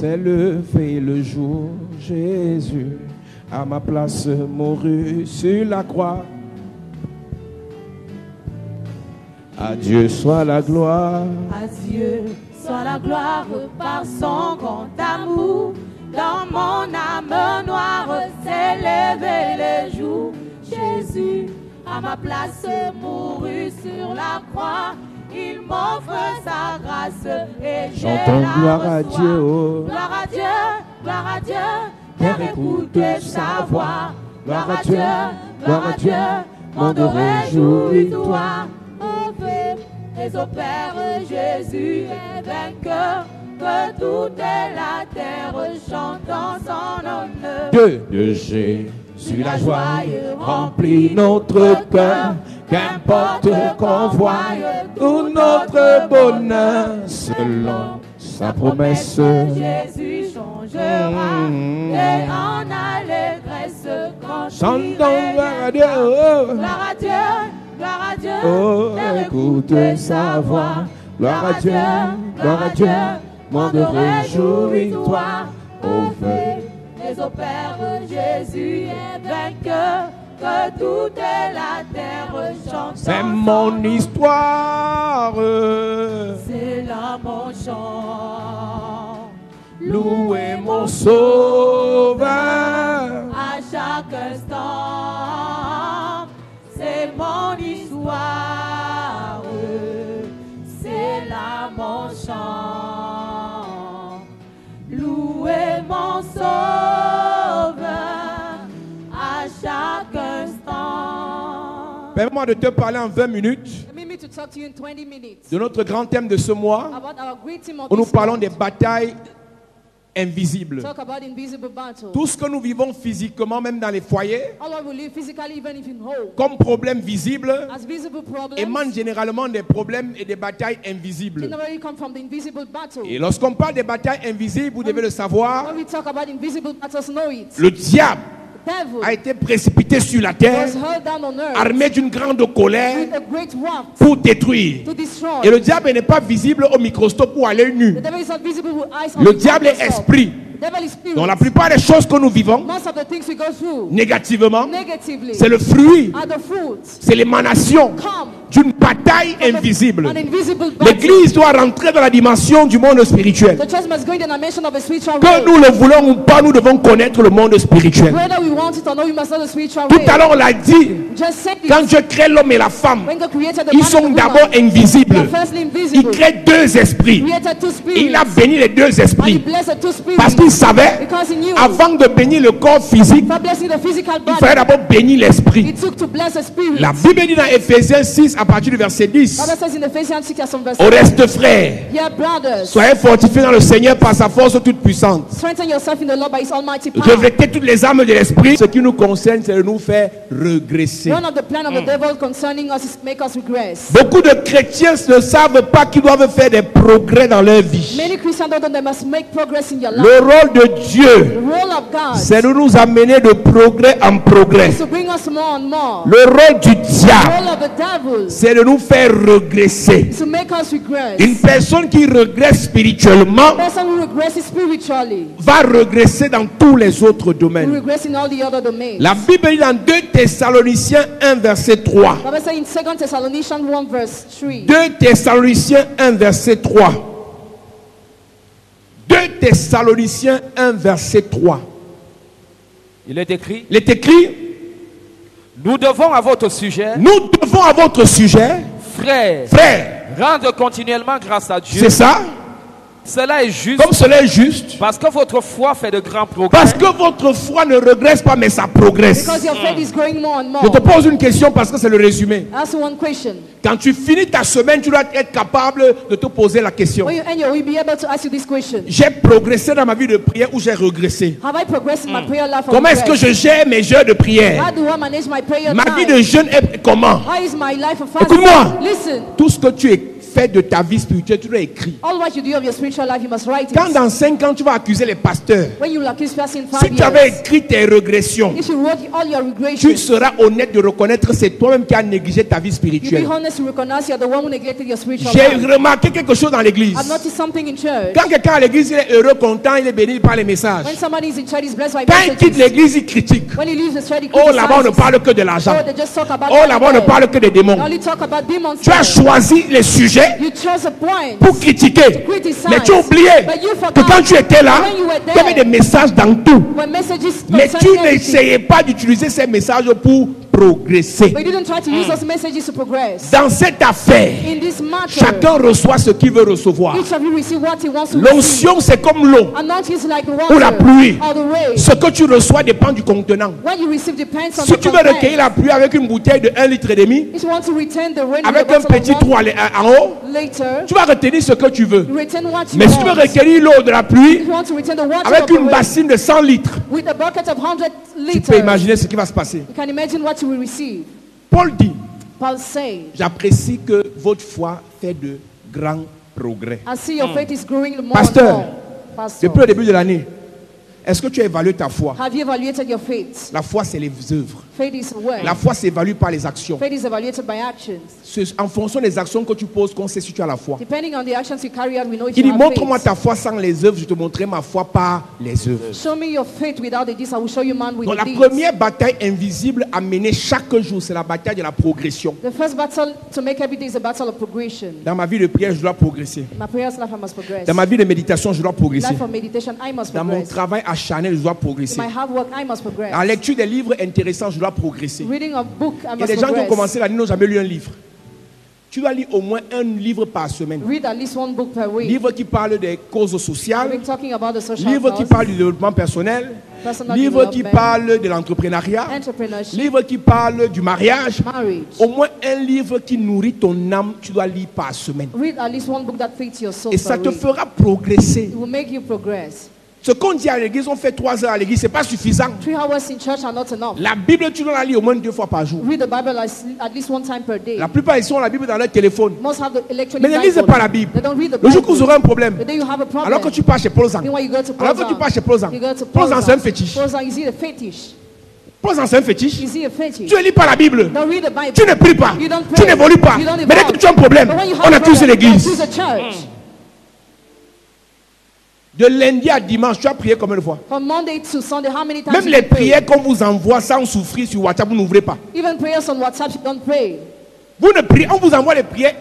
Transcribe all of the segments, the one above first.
s'est levé le jour, Jésus à ma place mourut sur la croix. À Dieu soit la gloire. À Dieu soit la gloire par son grand amour. Dans mon âme noire s'est levé le jour. Jésus à ma place mourut sur la croix. Il m'offre sa grâce et je la gloire à reçois. Dieu. Oh. Gloire à Dieu, gloire à Dieu. Terre écoute sa voix. Gloire à Dieu, gloire à Dieu. Monde réjouis-toi. Et au Père, Jésus est vainqueur, que toute la terre chante en son honneur. De Jésus la joie remplit notre cœur, qu'importe qu'on voie tout notre bonheur, selon sa promesse. Jésus changera et en allégresse quand chantons gloire à Dieu. Gloire à Dieu. Gloire à Dieu, oh, écoute sa voix. Gloire à Dieu, monde réjouis-toi. Au feu et au Père, Jésus est vainqueur, que toute la terre chante. C'est mon histoire, c'est là mon chant. Louez mon sauveur à chaque instant. C'est mon histoire, c'est là mon chant. Louez mon sauveur à chaque instant. Permets-moi de te parler en 20 minutes de notre grand thème de ce mois, où nous parlons des batailles invisibles. Tout ce que nous vivons physiquement, même dans les foyers, comme problème visible, émane généralement des problèmes et des batailles invisibles. Et lorsqu'on parle des batailles invisibles, vous devez le savoir, le diable a été précipité sur la terre, armé d'une grande colère pour détruire. Et le diable n'est pas visible au microscope ou à l'œil nu. Le diable est esprit. Donc la plupart des choses que nous vivons négativement, c'est le fruit, c'est l'émanation d'une bataille invisible. L'Église doit rentrer dans la dimension du monde spirituel. Que nous le voulons ou pas, nous devons connaître le monde spirituel. Tout à l'heure on l'a dit, quand Dieu crée l'homme et la femme, ils sont d'abord invisibles. Il crée deux esprits. Il a béni les deux esprits parce qu'il savait, avant de bénir le corps physique, il fallait d'abord bénir l'esprit. La Bible dit dans Ephésiens 6 à partir du verset 10, au reste frères, soyez fortifiés dans le Seigneur par sa force toute puissante. Revêtez toutes les armes de l'esprit. Ce qui nous concerne, c'est de nous faire regresser. Beaucoup de chrétiens ne savent pas qu'ils doivent faire des progrès dans leur vie. Le rôle de Dieu, c'est de nous amener de progrès en progrès. Le rôle du diable, c'est de nous faire regresser. Une personne qui regresse spirituellement va regresser dans tous les autres domaines. La Bible dit dans 2 Thessaloniciens 1 verset 3. 2 Thessaloniciens 1 verset 3. 2 Thessaloniciens 1 verset 3. Il est écrit, nous devons à votre sujet, frères, rendre continuellement grâce à Dieu. C'est ça. Cela est juste. Comme cela est juste. Parce que votre foi fait de grands progrès. Parce que votre foi ne regresse pas, mais ça progresse. Je te pose une question parce que c'est le résumé. Quand tu finis ta semaine, tu dois être capable de te poser la question. J'ai progressé dans ma vie de prière ou j'ai régressé? Comment est-ce que je gère mes heures de prière? Ma vie de jeûne est comment? Écoute-moi. Tout ce que tu fais de ta vie spirituelle, tu dois écrire. All what you do of your spiritual life, you must write it. Quand dans 5 ans, tu vas accuser les pasteurs, When you will accuse us in 5 si tu avais écrit tes régressions, if you wrote all your tu regressions, seras honnête de reconnaître que c'est toi-même qui as négligé ta vie you'll spirituelle. be honest to recognize you're the one who neglected your spiritual J'ai life. remarqué quelque chose dans l'église. I've noticed something in church. Quand quelqu'un à l'église il est heureux, content, il est béni par les messages. When somebody is in church, he's blessed by Quand il quitte messages. l'église, il critique. When he leaves the church, he Oh, là-bas, on ne criticizes. parle que de l'argent. Oh, they just talk about Oh, là-bas, on ne money. parle que des démons. They only talk about demons. Tu as choisi les sujets You chose a point pour critiquer. criticize. Mais tu as oublié But you que forgot quand tu étais là, when you were il y avait des messages dans tout. when messages Mais tu concerning everything. n'essayais pas d'utiliser ces messages pour progresser. But you didn't try to use those messages to progress. Dans cette affaire, In this matter, chacun reçoit ce qu'il veut recevoir. each of you receive what he wants to receive. L'onction, c'est comme l'eau Anointing is like ou la water pluie. or the rain. Ce que tu reçois dépend du contenant. What you receive depends on Si the tu veux content. recueillir la pluie avec une bouteille de 1,5 litre, If you want to retain the rain in avec the un bottle petit of trou water, en haut, later, tu vas retenir ce que tu veux. you retain what you Mais si tu veux want. recueillir l'eau de la pluie If you want to retain the water avec of the une rain bassine de 100 litres, with a bucket of 100 tu peux liters, imaginer ce qui va se passer. you can imagine what you will receive. Paul dit, Paul says, j'apprécie que votre foi fait de grands progrès. I see your faith is growing more Pasteur, and more. Pastor, depuis le début de l'année, est-ce que tu as évalué ta foi? have you evaluated your faith? La foi, c'est les œuvres. Faith is a word. La foi s'évalue par les actions. Faith is evaluated by actions. C'est en fonction des actions que tu poses qu'on sait si tu as la foi. Depending on the actions you carry out, we know if Il dit, you have montre-moi faith. ta foi sans les œuvres, je te montrerai ma foi par les œuvres. Show me your faith without the deeds, I will show you man with Donc the la deeds. première bataille invisible à mener chaque jour, c'est la bataille de la progression. The first battle to make every day is a battle of progression. Dans ma vie de prière, je dois progresser. My prayers life, I must progress. Dans ma vie de méditation, je dois progresser. Life of meditation, I must Dans mon progress. travail acharné, je dois progresser. My hard work, I must progress. En lecture des livres intéressants, je dois progresser. Reading a book, I Il y a must des gens qui ont progress. commencé l'année n'ont jamais lu un livre. Tu dois lire au moins un livre par semaine. Read at least one book per week. Livre qui parle des causes sociales, We're talking about the social livre qui cause, parle du développement personnel, personal livre qui development, parle de l'entrepreneuriat, entrepreneurship, livre qui parle du mariage. marriage. Au moins un livre qui nourrit ton âme, tu dois lire par semaine. Read at least one book that feeds your soul Et ça per te week. fera progresser. It will make you progress. Ce qu'on dit à l'église, on fait 3 heures à l'église, ce n'est pas suffisant. 3 hours in church are not enough. La Bible, tu dois la lire au moins 2 fois par jour. Read the Bible at least one time per day. La plupart ici ont la Bible dans leur téléphone. Most have the electronic Mais ne lisez Bible. pas la Bible. They don't read the Le jour que Bible. vous aurez un problème, The day you have a problem. alors que tu pars chez Paul Zang, Meanwhile, you go to alors que tu pars chez Paul Zang, You go to Paul Zang c'est un fétiche. Paul Zang, is he a fetish? Paul Zang c'est un fétiche. Is he a fetish? Tu ne lis pas la Bible. Don't read the Bible. Tu ne pries pas. You don't Tu pray. n'évolues pas. You don't Mais dès evolve. que tu as un problème, But when you have on a accuse problem, l'église. accuse the church. De lundi à dimanche, tu as prié combien de fois? From Monday to Sunday, how many times Même you les pray? prières qu'on vous envoie sans souffrir sur WhatsApp, vous n'ouvrez pas. Even prayers on WhatsApp, you don't pray. Vous ne priez, on vous envoie les prières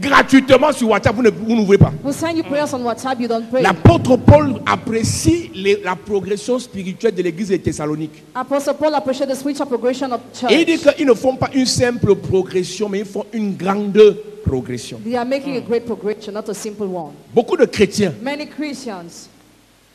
gratuitement sur WhatsApp, vous n'ouvrez pas. We'll send you prayers on WhatsApp, you don't pray. L'apôtre Paul apprécie la progression spirituelle de l'église de Thessalonique. Apostle Paul appreciated the spiritual progression of church. Et il dit qu'ils ne font pas une simple progression, mais ils font une grande progression. They are making a great progression, not a simple one. Beaucoup de chrétiens Many Christians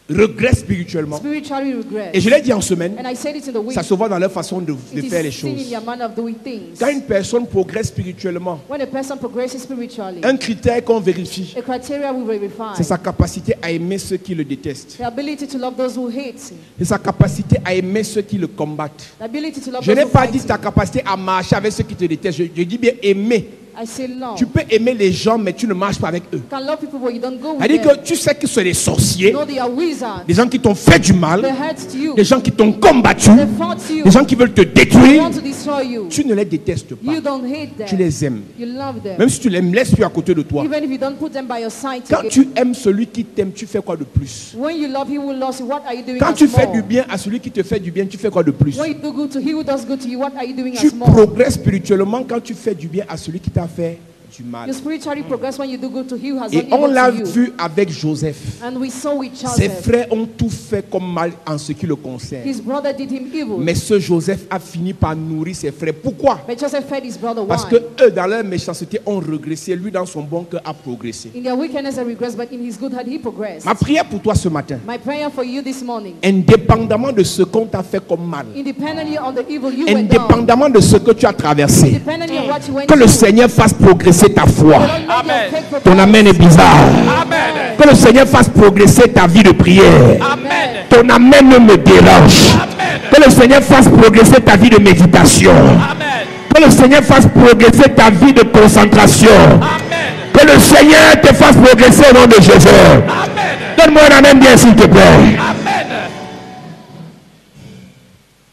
regressent spirituellement. spiritually regret. Et je l'ai dit en semaine, And I said it in the week. ça se voit dans leur façon de It is faire les seen in choses. their manner of doing things. Quand une personne progresse spirituellement, When a person progresses spiritually, un critère qu'on vérifie, a criteria we verify. c'est sa capacité à aimer ceux qui le détestent. The ability to love those who hate him. C'est sa capacité à aimer ceux qui le combattent. The ability to love Je those n'ai who pas fight dit him. ta capacité à marcher avec ceux qui te détestent. Je dis bien aimer. I say love. Tu peux aimer les gens, mais tu ne marches pas avec eux. You can love people but you don't go with C'est-à-dire them. que tu sais que ce sont des sorciers, No, they are wizards. des gens qui t'ont fait du They mal, hurt you. des gens qui t'ont combattu, They fought you. des gens qui veulent te They détruire. want to destroy you. Tu ne les détestes pas. You don't hate them. Tu les aimes. You love them. Même si tu les laisses plus à côté de toi. Even if you don't put them by your side Quand together. tu aimes celui qui t'aime, tu fais quoi de plus? When you love he who loves you, what are you doing Quand as tu fais more? du bien à celui qui te fait du bien, tu fais quoi de plus? When you do good to he who does good to you, what are you doing Tu as more? progresses spirituellement quand tu fais du bien à celui qui t'a fait du mal. You spiritually progress when you do good to he who has Et done on evil l'a to you. vu avec Joseph. And we saw with Ses Joseph. frères ont tout fait comme mal en ce qui le concerne. His brother did him evil. Mais ce Joseph a fini par nourrir ses frères. Pourquoi? But Joseph fed his brother Parce wine. que eux, dans leur méchanceté, ont régressé. Lui, dans son bon cœur, a progressé. In their wickedness they regress, but in his good heart he progressed. Ma prière pour toi ce matin, My prayer for you this morning, indépendamment de ce qu'on t'a fait comme mal, independently on the evil you went down, indépendamment de ce que tu as traversé, independently on what you went que le through, Seigneur fasse progresser ta foi. Amen. Ton amen est bizarre. Amen. Que le Seigneur fasse progresser ta vie de prière. Amen. Ton amen me dérange. Amen. Que le Seigneur fasse progresser ta vie de méditation. Amen. Que le Seigneur fasse progresser ta vie de concentration. Amen. Que le Seigneur te fasse progresser au nom de Jésus. Amen. Donne-moi un amen bien s'il te plaît. Amen.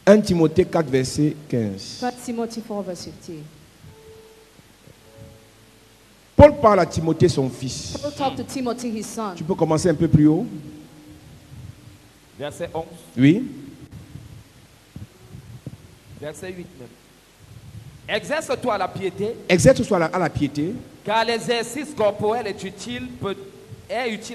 1 Timothée 4 verset 15. 1 Timothy 4 verse 15. Paul parle à Timothée son fils. Paul talk to Timothy his son. Tu peux commencer un peu plus haut. Verset 11. Oui. Verset 8 même. Exerce-toi à la piété. Exerce-toi à la piété. Car l'exercice corporel est utile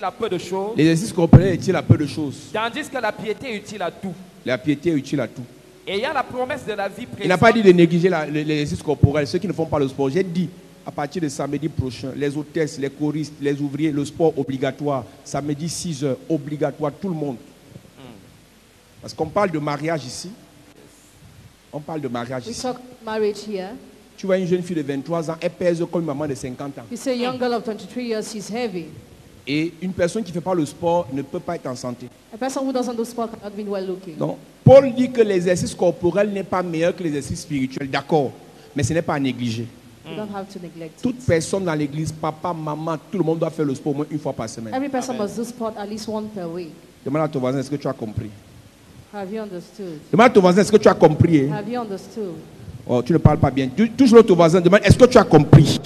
à peu de choses. L'exercice corporel est utile à peu de choses. Tandis que la piété est utile à tout. La piété est utile à tout. Et il y a la promesse de la vie présente. Il n'a pas dit de négliger l'exercice corporel. Ceux qui ne font pas le sport. J'ai dit, à partir de samedi prochain, les hôtesses, les choristes, les ouvriers, le sport obligatoire. Samedi 6h, obligatoire, tout le monde. Parce qu'on parle de mariage ici. On parle de mariage ici. We talk marriage here. Tu vois une jeune fille de 23 ans, elle pèse comme une maman de 50 ans. You say a young girl of 23 years, she's heavy. Et une personne qui ne fait pas le sport ne peut pas être en santé. A person who doesn't do sport cannot be well looking. Non. Paul dit que l'exercice corporel n'est pas meilleur que l'exercice spirituel. D'accord. Mais ce n'est pas à négliger. You don't have to neglect Toute personne dans l'église, papa, maman, tout le monde doit faire le sport au moins une fois par semaine. Every person must do sport at least once per week. Demande à ton voisin, est-ce que tu as compris? Have you understood? Demande à ton voisin, est-ce que tu as compris? Have you understood? Oh, tu ne parles pas bien. Toujours ton voisin, demande, est-ce que tu as compris?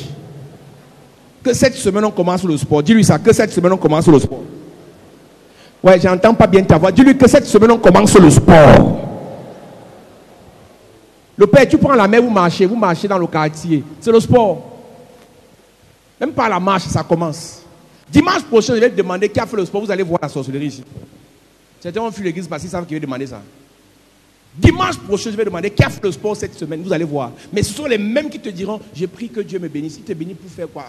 Que cette semaine on commence le sport. Dis-lui ça, que cette semaine on commence le sport. Ouais, j'entends pas bien ta voix. Dis-lui que cette semaine on commence le sport. Le père, tu prends la main, vous marchez dans le quartier. C'est le sport. Même pas la marche, ça commence. Dimanche prochain, je vais te demander qui a fait le sport. Vous allez voir la sorcellerie ici. Certains ont fui l'église parce qu'ils savent qu'il va demander ça. Dimanche prochain, je vais demander qui a fait le sport cette semaine. Vous allez voir. Mais ce sont les mêmes qui te diront, j'ai pris que Dieu me bénisse. Il te bénit pour faire quoi?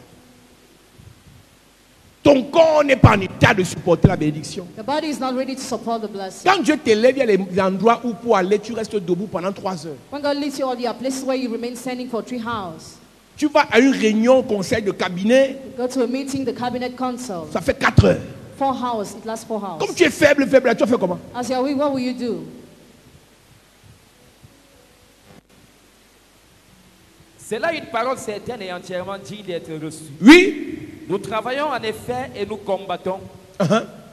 Ton corps n'est pas en état de supporter la bénédiction. The body is not ready to support the blessing. Quand Dieu t'élève, il y a les endroits où pour aller, tu restes debout pendant 3 heures. When God leads you, there are places where you remain standing for 3 hours. Tu vas à une réunion, conseil de cabinet. You go to a meeting, the cabinet council. Ça fait 4 heures. 4 hours. It lasts 4 hours. Comme tu es faible, tu vas faire comment? As you are weak, what will you do? C'est là une parole certaine et entièrement digne d'être reçue. Oui. Nous travaillons en effet et nous combattons.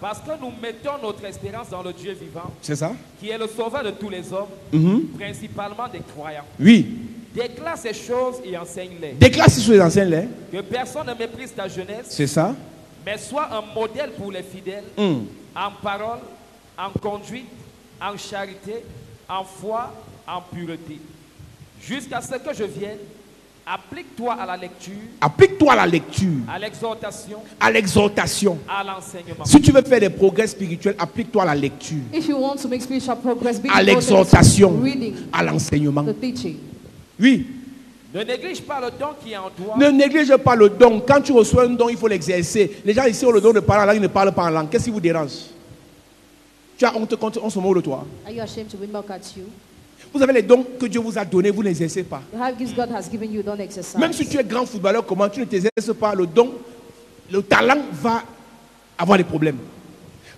Parce que nous mettons notre espérance dans le Dieu vivant. C'est ça. Qui est le sauveur de tous les hommes, principalement des croyants. Oui. Déclare ces choses et enseigne-les. Déclare ces choses et enseigne-les. Que personne ne méprise ta jeunesse. C'est ça. Mais sois un modèle pour les fidèles. En parole, en conduite, en charité, en foi, en pureté. Jusqu'à ce que je vienne. Applique-toi à la lecture. Applique-toi à la lecture. À l'exhortation. À l'exhortation. À l'enseignement. Si tu veux faire des progrès spirituels, applique-toi à la lecture. If you want to make spiritual progress, be à l'exhortation. Reading. À l'enseignement. The teaching. Oui. Ne néglige pas le don qui est en toi. Ne néglige pas le don. Quand tu reçois un don, il faut l'exercer. Les gens ici ont le don de parler en langue, ils ne parlent pas en langue. Qu'est-ce qui vous dérange? Tu as honte quand on se moque de toi. Are you ashamed to be mocked at you? Vous avez les dons que Dieu vous a donnés, vous ne les exercez pas. God has given you, don't exercise. Même si tu es grand footballeur, comment tu ne t'exerces pas, le don, le talent va avoir des problèmes.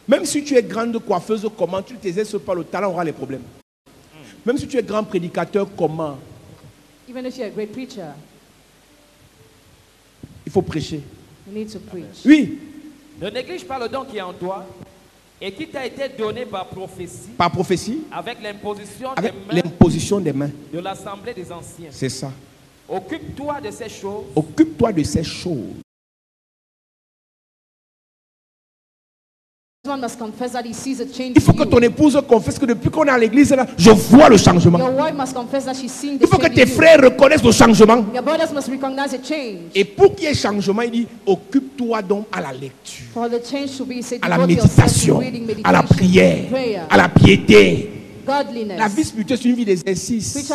Même si tu es grande coiffeuse, comment tu ne t'exerces pas, le talent aura des problèmes. Même si tu es grand prédicateur, comment? Even if you're a great preacher, il faut prêcher. You need to preach. Oui. Ne néglige pas le don qui est en toi. Et qui t'a été donné par prophétie. Par prophétie. Avec l'imposition des mains. De l'assemblée des anciens. C'est ça. Occupe-toi de ces choses. Occupe-toi de ces choses. Il faut que ton épouse confesse que depuis qu'on est à l'église, là, je vois le changement. Il faut que tes frères reconnaissent le changement. Et pour qu'il y ait changement, il dit, occupe-toi donc à la lecture, à la méditation, à la prière, à la piété. La vie spirituelle, c'est une vie d'exercice.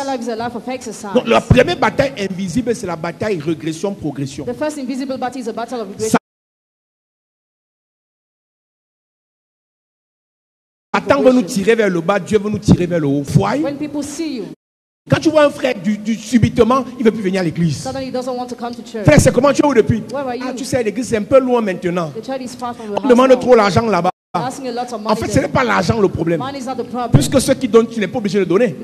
Donc la première bataille invisible, c'est la bataille régression-progression. Satan veut nous tirer vers le bas, Dieu veut nous tirer vers le haut. Voyez? Quand tu vois un frère subitement, il ne veut plus venir à l'église. Frère, c'est comment tu es où depuis? Tu sais, l'église c'est un peu loin maintenant. On demande trop l'argent là-bas. En fait, ce n'est pas l'argent le problème. Puisque ceux qui donnent, tu n'es pas obligé de donner.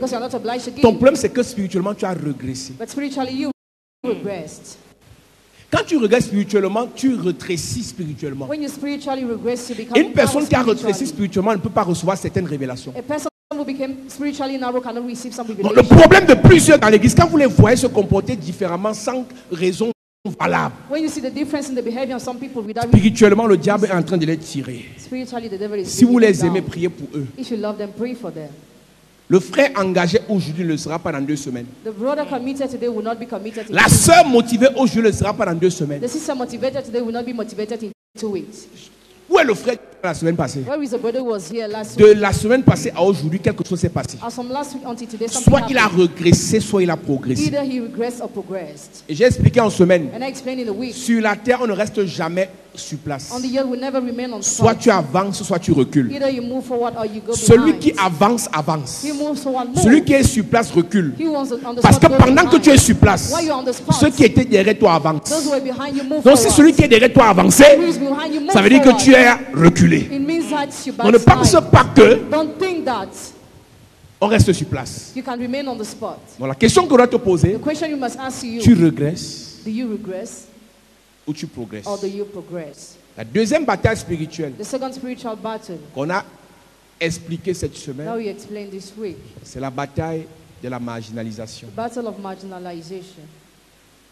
Ton problème, c'est que spirituellement, tu as régressé. Quand tu regresses spirituellement, tu rétrécis spirituellement. When you spiritually regress, you become Une personne qui a rétréci spirituellement ne peut pas recevoir certaines révélations. A person who became spiritually narrow cannot receive some Donc, revelation. le problème de plusieurs dans l'église, quand vous les voyez se comporter différemment sans raison valable, When you see the difference in the behavior of some people without spirituellement, le diable est en train de les tirer. spiritually, the devil is Si vous bringing les them aimez, down. priez pour eux. If you love them, pray for them. Le frère engagé aujourd'hui ne le sera pas dans 2 semaines. The brother committed today will not be committed in La 2 weeks. sœur motivée aujourd'hui ne le sera pas dans 2 semaines. The sister motivated today will not be motivated in 2 weeks. Où est le frère la semaine passée? Where is the brother who was here last De week? la semaine passée à aujourd'hui, quelque chose s'est passé. As from last week until today, something Soit il a happened. regressé, soit il a progressé. Either he regressed or progressed. Et j'ai expliqué en semaine. And I explained in the week. Sur la terre, on ne reste jamais sur place. On the earth will never remain on Soit spot. tu avances, soit tu recules. Either you move forward or you go Celui behind. qui avance, avance. He moves forward, move. Celui qui est sur place recule. He wants on the Parce spot, que go pendant que behind. tu es sur place, While you're on the spot, ceux qui étaient derrière toi those avancent. who are behind you move Donc si forward. celui qui est derrière toi avance, Who is behind you move ça veut dire que forward. tu es reculé. It means that you On ne pense backslide. pas que Don't think that on reste sur place. you can remain on the spot. Donc la question qu'on doit te poser, The question you must ask you, tu regresses do you regress ou tu progresses? or do you progress? La deuxième bataille spirituelle The second spiritual battle qu'on a expliquée cette that semaine, we explained this week, c'est la bataille de la marginalisation. the battle of marginalization.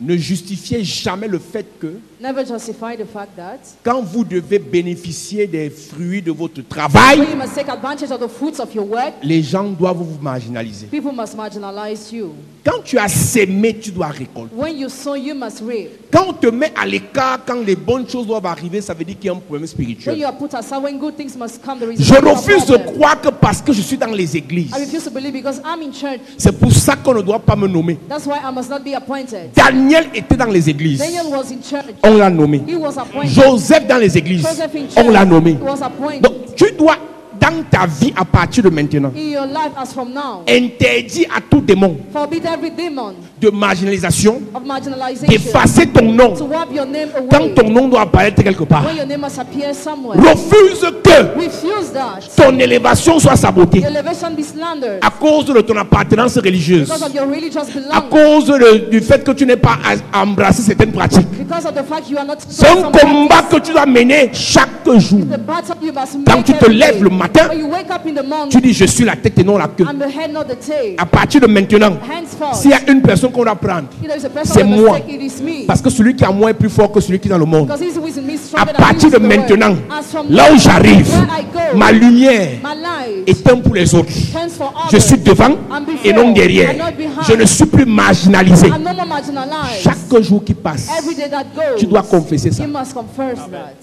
Ne justifiez jamais le fait que Never justify the fact that quand vous devez bénéficier des fruits de votre travail, when you must take advantage of the fruits of your work, les gens doivent vous marginaliser. people must marginalize you. Quand tu as sémé, tu dois récolter. When you sow, you must reap. Quand on te met à l'écart, quand les bonnes choses doivent arriver, ça veut dire qu'il y a un problème When spirituel. you are put aside, when good things must come, there is Je a refuse de problem. croire que parce que je suis dans les églises, I refuse to believe because I'm in church. c'est pour ça qu'on ne doit pas me nommer. That's why I must not be appointed. Daniel était dans les églises. Daniel was in church. On l'a nommé. He was appointed. Joseph dans les églises. Joseph in church. On l'a nommé. He was appointed. Donc tu dois, dans ta vie à partir de maintenant, In your life as from now, interdire à tout démon forbid every demon de marginalisation of marginalization d'effacer ton nom to wipe your name quand away ton nom doit apparaître quelque part. when your name must appear somewhere. Refuse que Refuse that. ton élévation soit sabotée Your elevation be slandered à cause de ton appartenance religieuse, because of your religious à belonging, cause du fait que tu n'es pas embrassé certaines pratiques. because of the fact you are not C'est un combat que tu dois mener chaque jour. the battle you must Quand make tu te every lèves day. le matin, When you wake up in the morning, tu dis je suis la tête et non la queue. I'm the head, not the tail. À partir de maintenant, Henceforth, s'il y a une personne qu'on doit prendre, if there is a person c'est that must moi. take, it is me. Parce que celui qui a moi est plus fort que celui qui est dans le monde. Because he who is in me is À stronger than partir he de is in the world. maintenant, As from là où now, j'arrive, where I go, ma lumière my life éteint pour les autres. tends for Je others. suis devant I'm before, et non derrière. I'm not behind. Je ne suis plus marginalisé. I'm no more marginalized. Chaque jour qui passe, Every day that goes, tu dois confesser ça. you must confess that.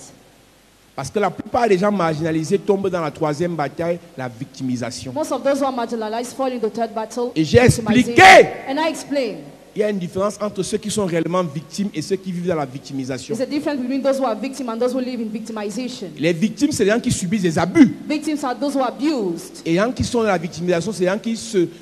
Parce que la plupart des gens marginalisés tombent dans la troisième bataille, la victimisation. Most of those who are marginalized fall in the third battle. Et j'ai victimization. expliqué. And I explain. Il y a une différence entre ceux qui sont réellement victimes et ceux qui vivent dans la victimisation. There's a difference between those who are victims and those who live in victimization. Les victimes, c'est les gens qui subissent des abus. Victims are those who are abused. Et les gens qui sont dans la victimisation, c'est les gens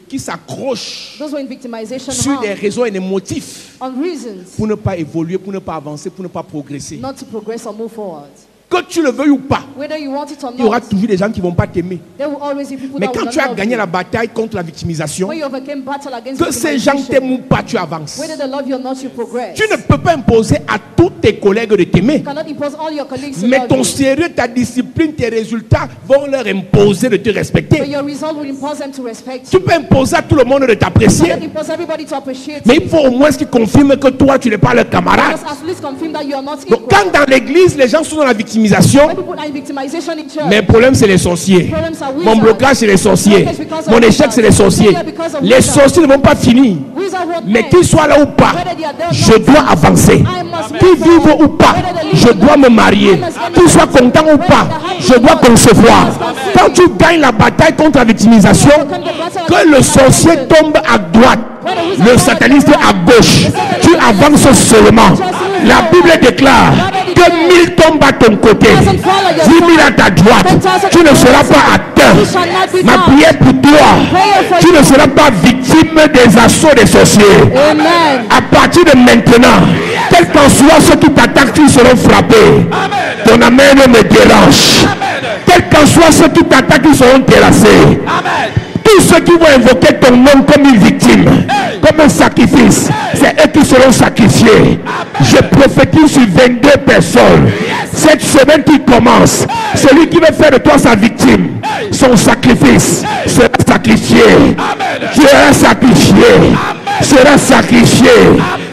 qui s'accrochent Those who are in victimization sur des harm raisons et des motifs on reasons pour ne pas évoluer, pour ne pas avancer, pour ne pas progresser. not to progress or move forward. Que tu le veuilles ou pas, Whether you want it or il y aura not, toujours des gens qui ne vont pas t'aimer. there will always be people Mais that quand will tu not as love gagné you. la bataille contre la victimisation, When you overcame battle against que ces gens victimization, t'aiment ou pas, tu avances. whether they love you or not, you progress. Tu ne peux pas imposer à tous tes collègues de t'aimer. You cannot impose all your colleagues to Mais love ton you. sérieux, ta discipline, tes résultats vont leur imposer de te But respecter. your result will impose them to respect Tu you. peux imposer à tout le monde de You t'apprécier. cannot impose everybody to appreciate Mais you. il faut au moins qu'ils confirment que toi, tu n'es pas leur camarade. Just at least confirm that you are not Donc equal. quand dans l'église, les gens sont dans la victimisation, When people are in victimization in church, mes problèmes, c'est les sorciers. problems are Mon wizards. blocage, c'est les sorciers. Mon échec, c'est les sorciers. Les sorciers ne vont pas finir. Wizard work Mais men, qu'ils soient là ou pas, whether they are there or je not, dois avancer. I must Qu'ils move vivent forward. ou pas, je dois me marier. Qu'ils soient contents ou pas, je dois concevoir. Quand tu gagnes la bataille contre la victimisation, que le sorcier tombe à droite, le sataniste à gauche, tu avances seulement. La Bible déclare que 1000 tombent à ton côté, 10 000 à ta droite, tu ne seras pas atteint. Ma prière pour toi, tu ne seras pas victime des assauts des sorciers. Amen. À partir de maintenant, quel qu'en soit ceux qui t'attaquent, ils seront frappés. Ton amen me dérange. Quel qu'en soit ceux qui t'attaquent, ils seront terrassés. Tous ceux qui vont invoquer ton nom comme une victime, comme un sacrifice, c'est eux qui qui seront sacrifiées. Je prophétise sur 22 personnes. Cette semaine qui commence, celui qui veut faire de toi sa victime, son sacrifice sera sacrifié. Sera sacrifié. Sera sacrifié.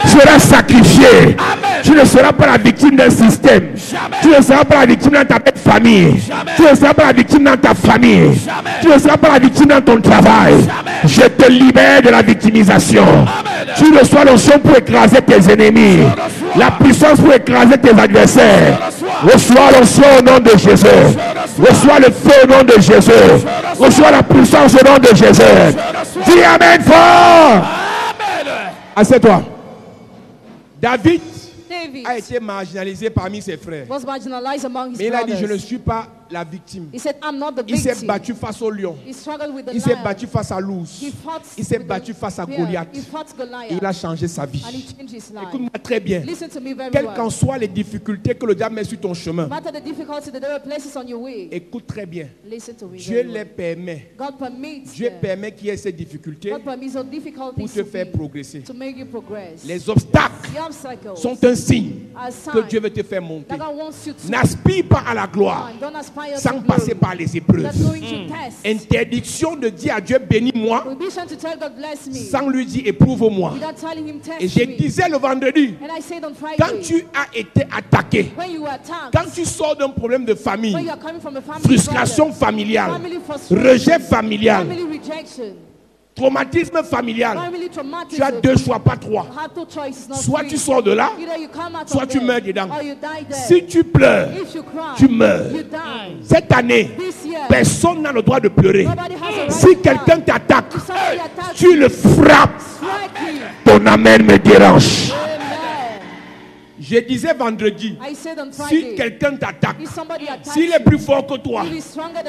Sera sacrifié. Tu ne seras pas la victime d'un système. Tu ne seras pas la victime dans ta belle famille. Tu ne seras pas la victime dans ta famille. Tu ne seras pas la victime dans ton travail. Je te libère de la victimisation. Tu reçois l'onction pour écraser tes ennemis. La puissance pour écraser tes adversaires. Reçois l'onction au nom de Jésus. Reçois le feu au nom de Jésus. Reçois la puissance au nom de Jésus. Dis Amen fort. Assieds-toi. David a été marginalisé parmi ses frères. Mais il a dit, je ne suis pas la victime. Il s'est battu face au lion. Il s'est battu face à l'ours. Il s'est battu face à Goliath. Et il a changé sa vie. Écoute-moi très bien. Quelles qu'en soient les difficultés que le diable met sur ton chemin, écoute très bien. Dieu les permet. Dieu permet qu'il y ait ces difficultés pour te faire progresser. Les obstacles sont un signe que Dieu veut te faire monter. N'aspire pas à la gloire sans passer par les épreuves. Interdiction de dire à Dieu bénis-moi sans lui dire éprouve-moi. Et je disais le vendredi, quand tu as été attaqué, quand tu sors d'un problème de famille, frustration familiale, rejet familial, traumatisme familial, tu as deux choix, pas trois. Soit tu sors de là, soit tu meurs dedans. Si tu pleures, tu meurs. Cette année, personne n'a le droit de pleurer. Si quelqu'un t'attaque, tu le frappes. Ton amen me dérange. Je disais vendredi, si quelqu'un t'attaque, s'il est plus fort que toi,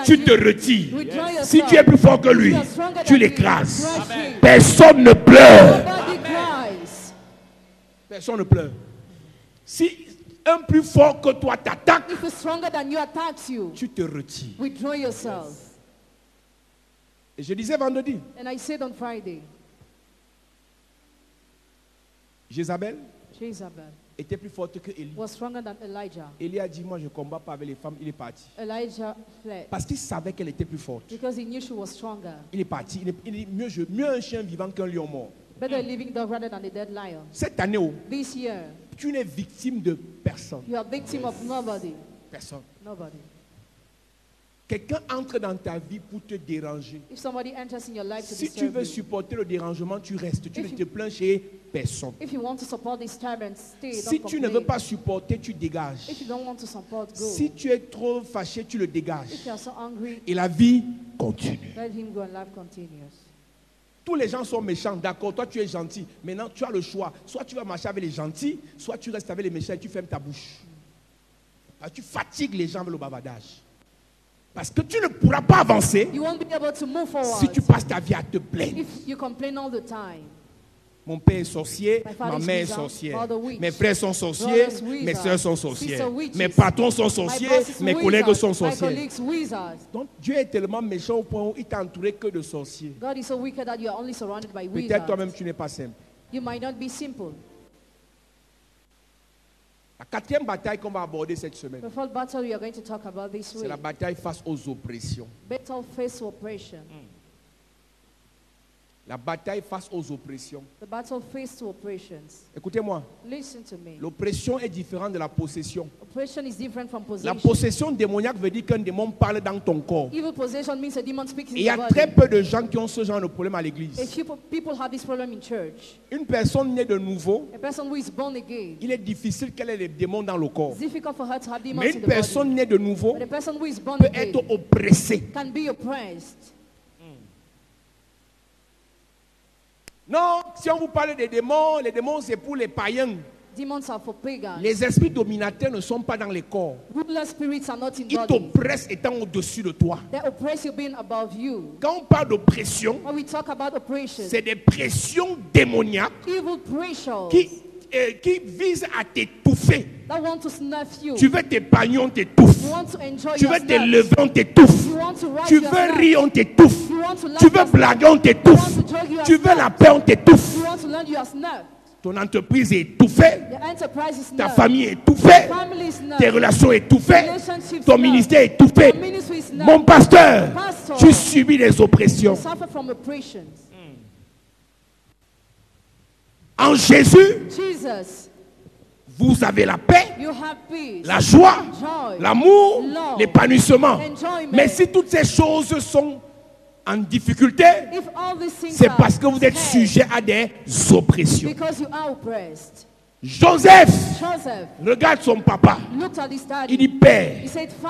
tu te retires. Si tu es plus fort que lui, tu l'écrases. Personne ne pleure. Personne ne pleure. Si un plus fort que toi t'attaque, tu te retires. Et je disais vendredi, Jézabel était plus forte que Élie. Élie a dit, moi je ne combats pas avec les femmes, il est parti. Parce qu'il savait qu'elle était plus forte. Il est parti. Il est mieux un chien vivant qu'un lion mort. Cette année, tu n'es victime de personne. Personne. Quelqu'un entre dans ta vie pour te déranger. Si tu veux supporter le dérangement, tu restes. Tu ne te plains chez personne. Si tu ne veux pas supporter, tu dégages. Si tu es trop fâché, tu le dégages. Et la vie continue. Tous les gens sont méchants, d'accord, toi tu es gentil. Maintenant tu as le choix. Soit tu vas marcher avec les gentils, soit tu restes avec les méchants et tu fermes ta bouche. Tu fatigues les gens avec le bavardage. Parce que tu ne pourras pas avancer si tu passes ta vie à te plaindre. Mon père est sorcier, ma mère est sorcière. Mes frères sont sorciers, mes soeurs sont sorcières. Mes patrons sont sorciers, mes collègues sont sorciers. Donc Dieu est tellement méchant au point où il t'a entouré que de sorciers. Peut-être toi-même tu n'es pas simple. La quatrième bataille qu'on va aborder cette semaine, c'est la bataille face aux oppressions. La bataille face aux oppressions. Écoutez-moi. L'oppression est différente de la possession. La possession démoniaque veut dire qu'un démon parle dans ton corps. Et il y a très peu de gens qui ont ce genre de problème à l'église. Une personne née de nouveau, il est difficile qu'elle ait les démons dans le corps. Mais une personne née de nouveau peut être oppressée. Non, si on vous parle des démons, les démons c'est pour les païens. Les esprits dominateurs ne sont pas dans les corps. Ils t'oppressent étant au-dessus de toi. Quand on parle d'oppression, c'est des pressions démoniaques qui visent à t'étouffer. Tu veux t'épargner, on t'étouffe. Tu veux te lever, on t'étouffe. Tu veux rire, on t'étouffe. Tu veux blaguer, on t'étouffe. Tu veux la paix, on t'étouffe. Ton entreprise est étouffée. Ta famille est étouffée. Tes relations étouffées. Ton ministère est étouffé. Mon pasteur, tu subis des oppressions. En Jésus, vous avez la paix, la joie, l'amour, l'épanouissement. Mais si toutes ces choses sont en difficulté, c'est parce que vous êtes sujet à des oppressions. Joseph regarde son papa. Il dit, Père,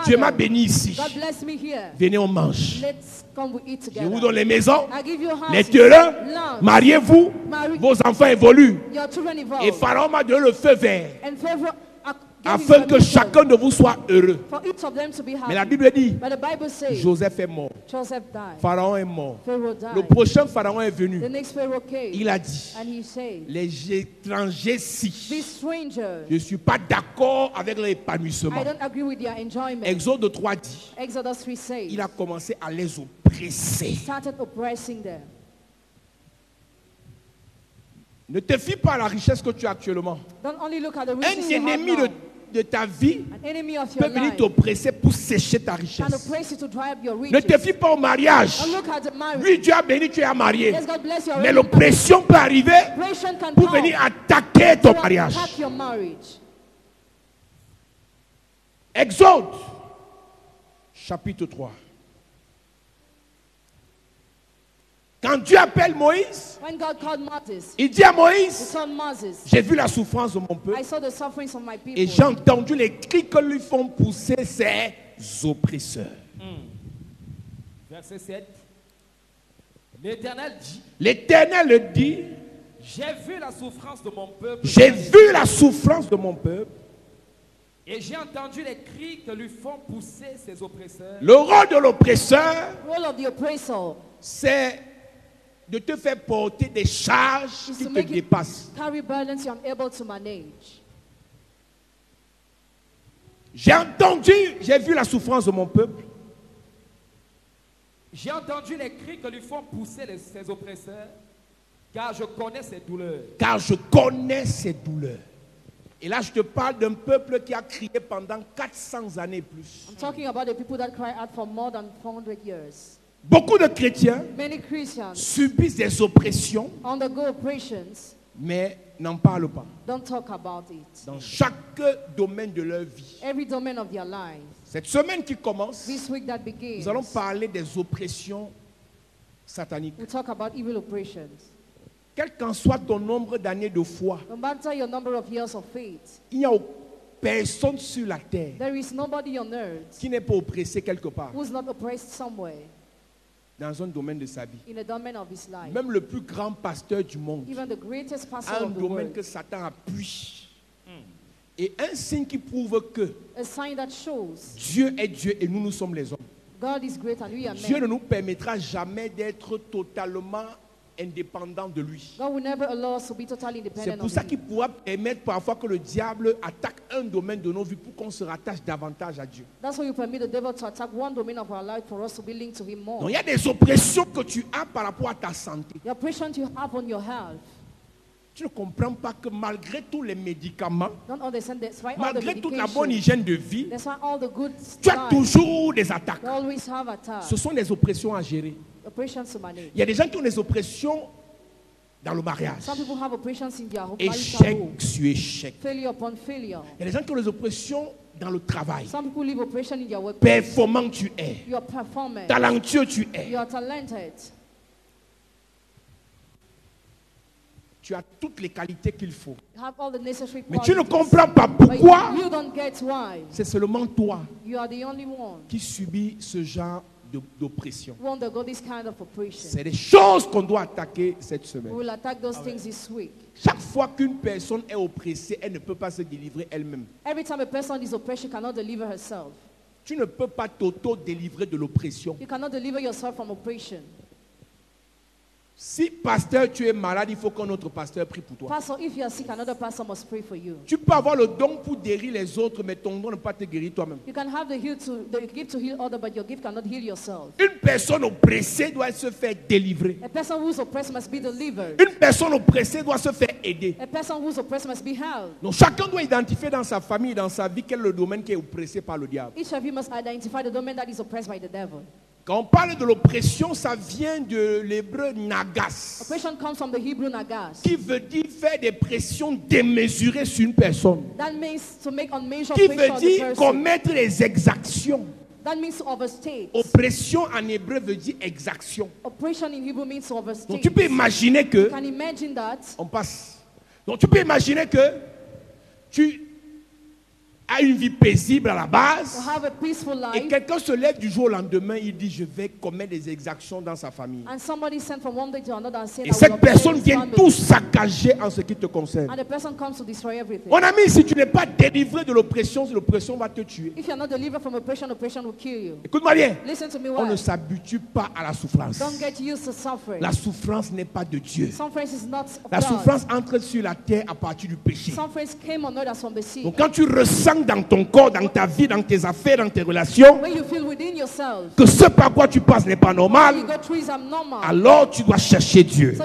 Dieu m'a béni ici. Venez, on mange. Je vous donne les maisons, les terrains, mariez-vous, vos enfants évoluent. Et Pharaon m'a donné le feu vert afin que chacun de vous soit heureux. Mais la Bible dit, Joseph est mort. Pharaon est mort. Le prochain Pharaon est venu. Il a dit, les étrangers-ci, je ne suis pas d'accord avec l'épanouissement. Exode 3 dit, il a commencé à les oppresser. Ne te fie pas à la richesse que tu as actuellement. Un ennemi de ta vie peut venir t'oppresser pour sécher ta richesse. Ne te fie pas au mariage. Lui, Dieu a béni, tu es marié. Mais l'oppression peut arriver pour venir attaquer ton mariage. Exode, chapitre 3. Quand Dieu appelle Moïse, il dit à Moïse, j'ai vu la souffrance de mon peuple et j'ai entendu les cris que lui font pousser ses oppresseurs. Verset 7. L'Éternel dit, j'ai vu la souffrance de mon peuple. J'ai vu la souffrance de mon peuple. Et j'ai entendu les cris que lui font pousser ses oppresseurs. Le rôle de l'oppresseur, c'est de te faire porter des charges qui te dépassent. J'ai vu la souffrance de mon peuple. J'ai entendu les cris que lui font pousser ses oppresseurs, car je connais ses douleurs. Car je connais ses douleurs. Et là, je te parle d'un peuple qui a crié pendant 400 années plus. I'm talking about the people that cry out for more than 400 years. Beaucoup de chrétiens subissent des oppressions, mais n'en parlent pas. Dans chaque domaine de leur vie. Cette semaine qui commence, nous allons parler des oppressions sataniques. Quel qu'en soit ton nombre d'années de foi, il n'y a personne sur la terre qui n'est pas oppressé quelque part. Dans un domaine de sa vie. Même le plus grand pasteur du monde a un domaine que Satan appuie. Et un signe qui prouve que Dieu est Dieu et nous sommes les hommes. Dieu ne nous permettra jamais d'être totalement indépendant de lui. C'est pour ça qu'il pourra permettre parfois que le diable attaque un domaine de nos vies pour qu'on se rattache davantage à Dieu. Donc il y a des oppressions que tu as par rapport à ta santé. Tu ne comprends pas que malgré tous les médicaments, malgré toute la bonne hygiène de vie, tu as toujours des attaques. Ce sont des oppressions à gérer. Il y a des gens qui ont des oppressions dans le mariage. Échec sur échec. Il y a des gens qui ont des oppressions dans le travail. Performant tu es. Talentueux tu es. Tu as toutes les qualités qu'il faut. Mais tu ne comprends pas pourquoi. C'est seulement toi qui subis ce genre d'oppression. C'est des choses qu'on doit attaquer cette semaine. Chaque fois qu'une personne est oppressée, elle ne peut pas se délivrer elle-même. Tu ne peux pas t'auto-délivrer de l'oppression. Si pasteur, tu es malade, il faut qu'un autre pasteur prie pour toi. Pastor, if you are sick, another pastor must pray for you. Tu peux avoir le don pour guérir les autres, mais ton don ne peut pas te guérir toi-même. You can have the gift to heal others, but your gift cannot heal yourself. Une personne oppressée doit se faire délivrer. A person who is oppressed must be delivered. Une personne oppressée doit se faire aider. A person who is oppressed must be held. Donc chacun doit identifier dans sa famille, dans sa vie, quel est le domaine qui est oppressé par le diable. Each of you must identify the domain that is oppressed by the devil. Quand on parle de l'oppression, ça vient de l'hébreu nagas. Oppression comes from the Hebrew nagas. Qui veut dire faire des pressions démesurées sur une personne. That means to make unmeasured Qui pressure veut on the dire person. commettre les exactions. That means to overstate. Oppression en hébreu veut dire exaction. Oppression in Hebrew means to overstate. Donc tu peux imaginer que... You can imagine that. On passe. Donc tu peux imaginer que tu a une vie paisible à la base, et quelqu'un se lève du jour au lendemain, il dit je vais commettre des exactions dans sa famille. Et cette personne vient tout saccager en ce qui te concerne. Mon ami, si tu n'es pas délivré de l'oppression, l'oppression va te tuer. Écoute-moi bien, on ne s'habitue pas à la souffrance. La souffrance n'est pas de Dieu. La souffrance entre sur la terre à partir du péché. Donc quand tu ressens dans ton corps, dans ta vie, dans tes affaires, dans tes relations, que ce par quoi tu passes n'est pas normal, alors tu dois chercher Dieu.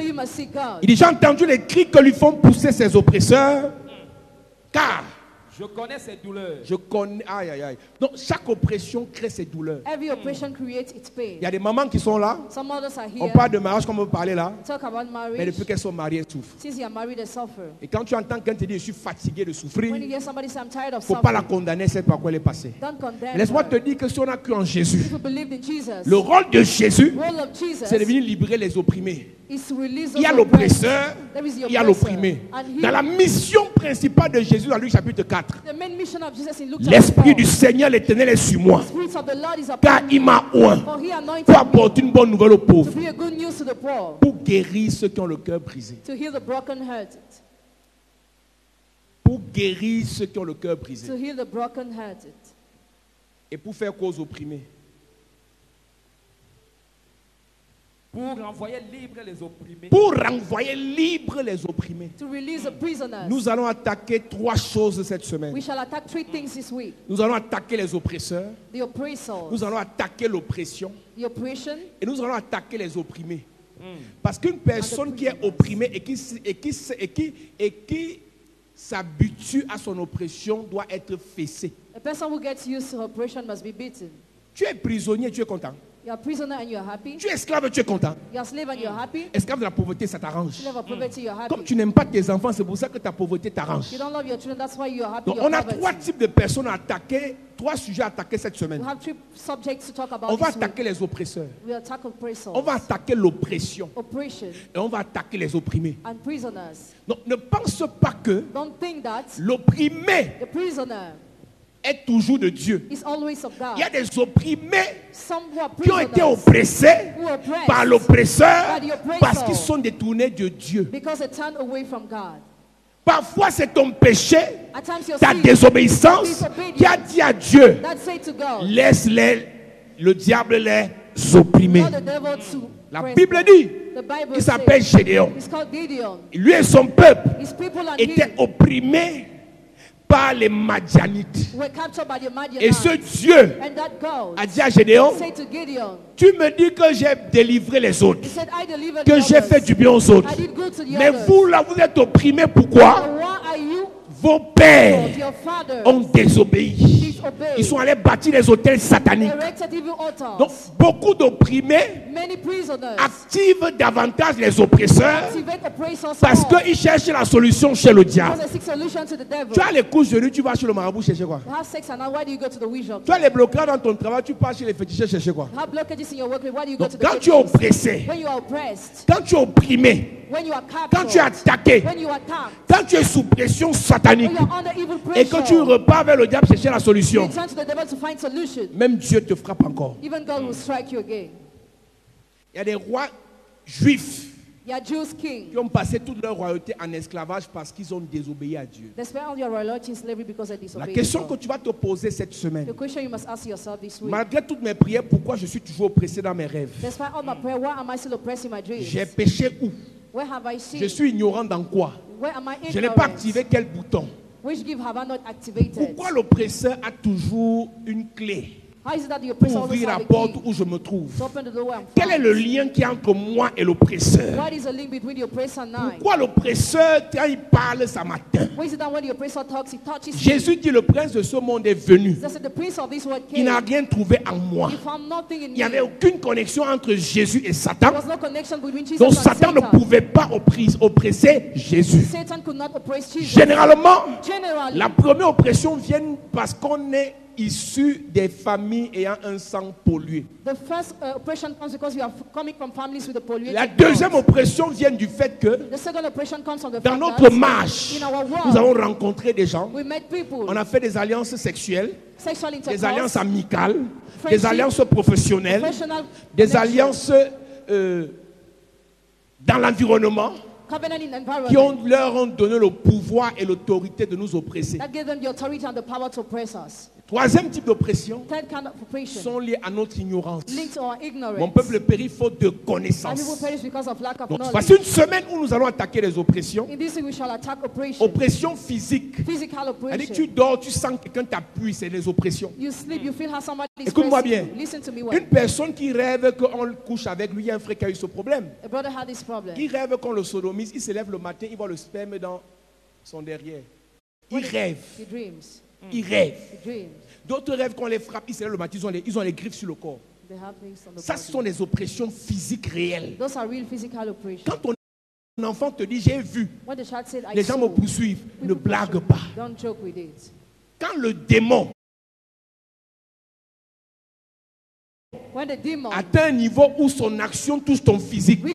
Il dit, j'ai entendu les cris que lui font pousser ses oppresseurs, car je connais ses douleurs. Je connais. Aïe, aïe, aïe. Donc, chaque oppression crée ses douleurs. Every oppression creates its pain. Il y a des mamans qui sont là. Some mothers are here. On parle de mariage comme on parlait là. Talk about marriage. Mais depuis qu'elles sont mariées, elles souffrent. Since you are married, they suffer. Et quand tu entends quelqu'un te dire je suis fatigué de souffrir, When you hear somebody say, I'm tired of faut pas la condamner, c'est par quoi elle est passée. Don't condemn Laisse-moi her. te dire que si on a cru en Jésus, If you believed in Jesus, le rôle de Jésus, role of Jesus c'est de venir libérer les opprimés. is to release Il y a those l'oppresseur, oppressed. There is the il y a oppressor. l'opprimé. And he- Dans la mission principale de Jésus dans Luc chapitre 4, the main mission of Jesus in Luke l'Esprit du 4, Seigneur l'Éternel est sur moi, the Spirit of the Lord is car upon il me, m'a oint for he anointed pour me apporter une bonne nouvelle aux to pauvres, be a good news to the poor, pour guérir ceux qui ont le cœur brisé. to heal the broken-hearted, Pour guérir ceux qui ont le cœur brisé. to heal the broken-hearted, Et pour faire cause aux opprimés. Pour renvoyer libre les opprimés. Pour renvoyer libre les opprimés. to release the prisoners. Nous allons attaquer 3 choses cette semaine. We shall attack 3 things this week. Nous allons attaquer les oppresseurs. The oppressors, Nous allons attaquer l'oppression. the oppression, Et nous allons attaquer les opprimés. Parce qu'une personne qui est opprimée et qui s'habitue à son oppression doit être fessée. a person who gets used to oppression must be beaten. Tu es prisonnier, tu es content. You are a prisoner and you are happy. Tu es esclave, tu es content. You are a slave and you are happy. Esclave de la pauvreté, ça t'arrange. Slave of poverty, you are Comme happy. tu n'aimes pas tes enfants, c'est pour ça que ta pauvreté t'arrange. You don't love your children, that's why you are happy. Donc Your on a poverty. 3 types de personnes à attaquer, 3 sujets à attaquer cette semaine. We have 3 subjects to talk about On va this week. attaquer les oppresseurs. We attack oppressors, On va attaquer l'oppression. oppression, Et on va attaquer les opprimés. and prisoners. Donc ne pense pas que Don't think that l'opprimé the prisoner est toujours de Dieu. is always of God. Il y a des opprimés Some who are qui ont été prisoners oppressés who are oppressed par l'oppresseur by the oppressor parce qu'ils sont détournés de Dieu. because they turn away from God. Parfois c'est ton péché, At times your ta sin désobéissance qui a dit à Dieu, that say to God, laisse-les, le diable les opprimer. tell the devil to La press Bible them. dit, The Bible il s'appelle says, Gédéon. it's called Gideon. Lui et son peuple His people and étaient him opprimés par les Madianites. were captured by the Et ce Midianites. Dieu And that God a dit à Gédéon, said to Gideon, tu me dis que j'ai délivré les autres, he said, I delivered que the j'ai fait others. du bien aux autres. I did good to the Mais others. vous là, vous êtes opprimés. Pourquoi? But why are you, Vos pères your father, ont désobéi. disobeyed, Ils sont allés bâtir des hôtels sataniques. erected evil altars? Donc beaucoup d'opprimés Many prisoners activent davantage les oppresseurs activate oppressors parce more qu'ils cherchent la solution chez le because diable. they seek solution to the devil. Tu as les couches de nuit, tu vas chez le marabout chercher quoi? You have sex and now why do you go to the witch doctor? Tu as les blocages dans ton travail, tu pars chez les féticheurs chercher quoi? You have blockages in your workplace, why do you go Donc to the quand tu es witch? oppressé, When you are oppressed, quand tu es opprimé, when you are quand tu es captured, attaqué, when you are attacked, quand tu es sous pression satanique when you are under evil et que tu pressure, repars vers le diable chercher la you solution, turn to the devil to find solution. même Dieu te frappe encore. Even God will strike you again. Il y a des rois juifs qui ont passé toute leur royauté en esclavage parce qu'ils ont désobéi à Dieu. La question que tu vas te poser cette semaine, malgré toutes mes prières, pourquoi je suis toujours oppressé dans mes rêves? J'ai péché où? Je suis ignorant dans quoi? Je n'ai pas activé quel bouton? Pourquoi l'oppresseur a toujours une clé pour ouvrir la porte où je me trouve? Quel est le lien qui est entre moi et l'oppresseur? Pourquoi l'oppresseur, quand il parle, ça m'atteint? Jésus dit, le prince de ce monde est venu. Il n'a rien trouvé en moi. Il n'y avait aucune connexion entre Jésus et Satan. Donc Satan ne pouvait pas oppresser Jésus. Généralement, la première oppression vient parce qu'on est issus des familles ayant un sang pollué. La deuxième oppression vient du fait que dans notre marche, nous avons rencontré des gens, on a fait des alliances sexuelles, des alliances amicales, des alliances professionnelles, des alliances dans l'environnement, qui leur ont donné le pouvoir et l'autorité de nous oppresser. Troisième type d'oppression sont liés à notre ignorance. Mon peuple périt faute de connaissance. Donc, voici une semaine où nous allons attaquer les oppressions. Oppression physique. C'est-à-dire que tu dors, tu sens que quelqu'un t'appuie, c'est les oppressions. Écoute-moi bien. Une personne qui rêve qu'on couche avec lui, il y a un frère qui a eu ce problème. Qui rêve qu'on le sodomise, il se lève le matin, il voit le sperme dans son derrière. Il rêve. Ils rêvent. D'autres rêvent qu'on les frappe, ils se lèvent le matin, ils ont les griffes sur le corps. Ça, ce sont des oppressions physiques réelles. Quand ton enfant te dit j'ai vu, les gens me poursuivent, ne blague pas. Quand le démon atteint un niveau où son action touche ton physique,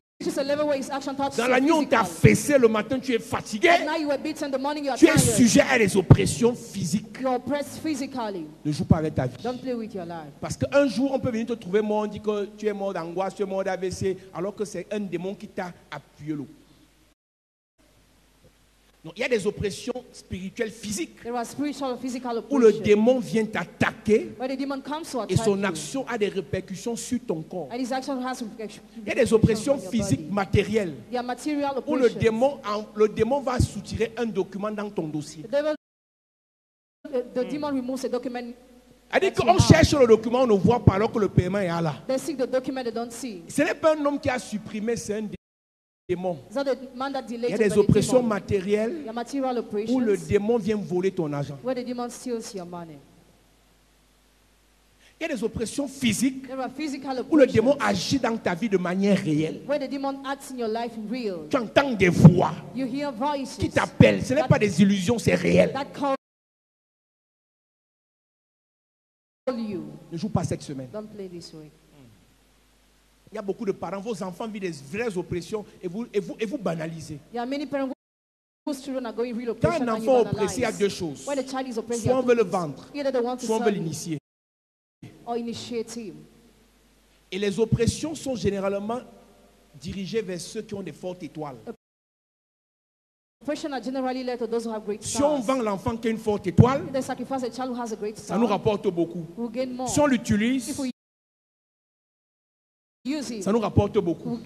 dans la nuit, on t'a fessé le matin, tu es fatigué. Tu es sujet à des oppressions physiques. Ne joue pas avec ta vie. Parce qu'un jour, on peut venir te trouver mort, on dit que tu es mort d'angoisse, tu es mort d'AVC, alors que c'est un démon qui t'a appuyé l'eau. Donc, il y a des oppressions spirituelles physiques où le démon vient t'attaquer et son action a des répercussions sur ton corps. Il y a des oppressions physiques matérielles où le démon va soutirer un document dans ton dossier. C'est-à-dire qu'on cherche le document, on ne voit pas alors que le paiement est là. Ce n'est pas un homme qui a supprimé, c'est un démon. Il y a des oppressions matérielles où le démon vient voler ton argent. Il y a des oppressions physiques où le démon agit dans ta vie de manière réelle. Tu entends des voix qui t'appellent. Ce n'est pas des illusions, c'est réel. Ne joue pas cette semaine. Il y a beaucoup de parents, vos enfants vivent des vraies oppressions et vous banalisez. Quand un enfant est oppressé, il y a deux choses. Soit on veut le vendre, soit on veut l'initier. Et les oppressions sont généralement dirigées vers ceux qui ont des fortes étoiles. Si on vend l'enfant qui a une forte étoile, ça nous rapporte beaucoup. Si on l'utilise, ça nous rapporte beaucoup.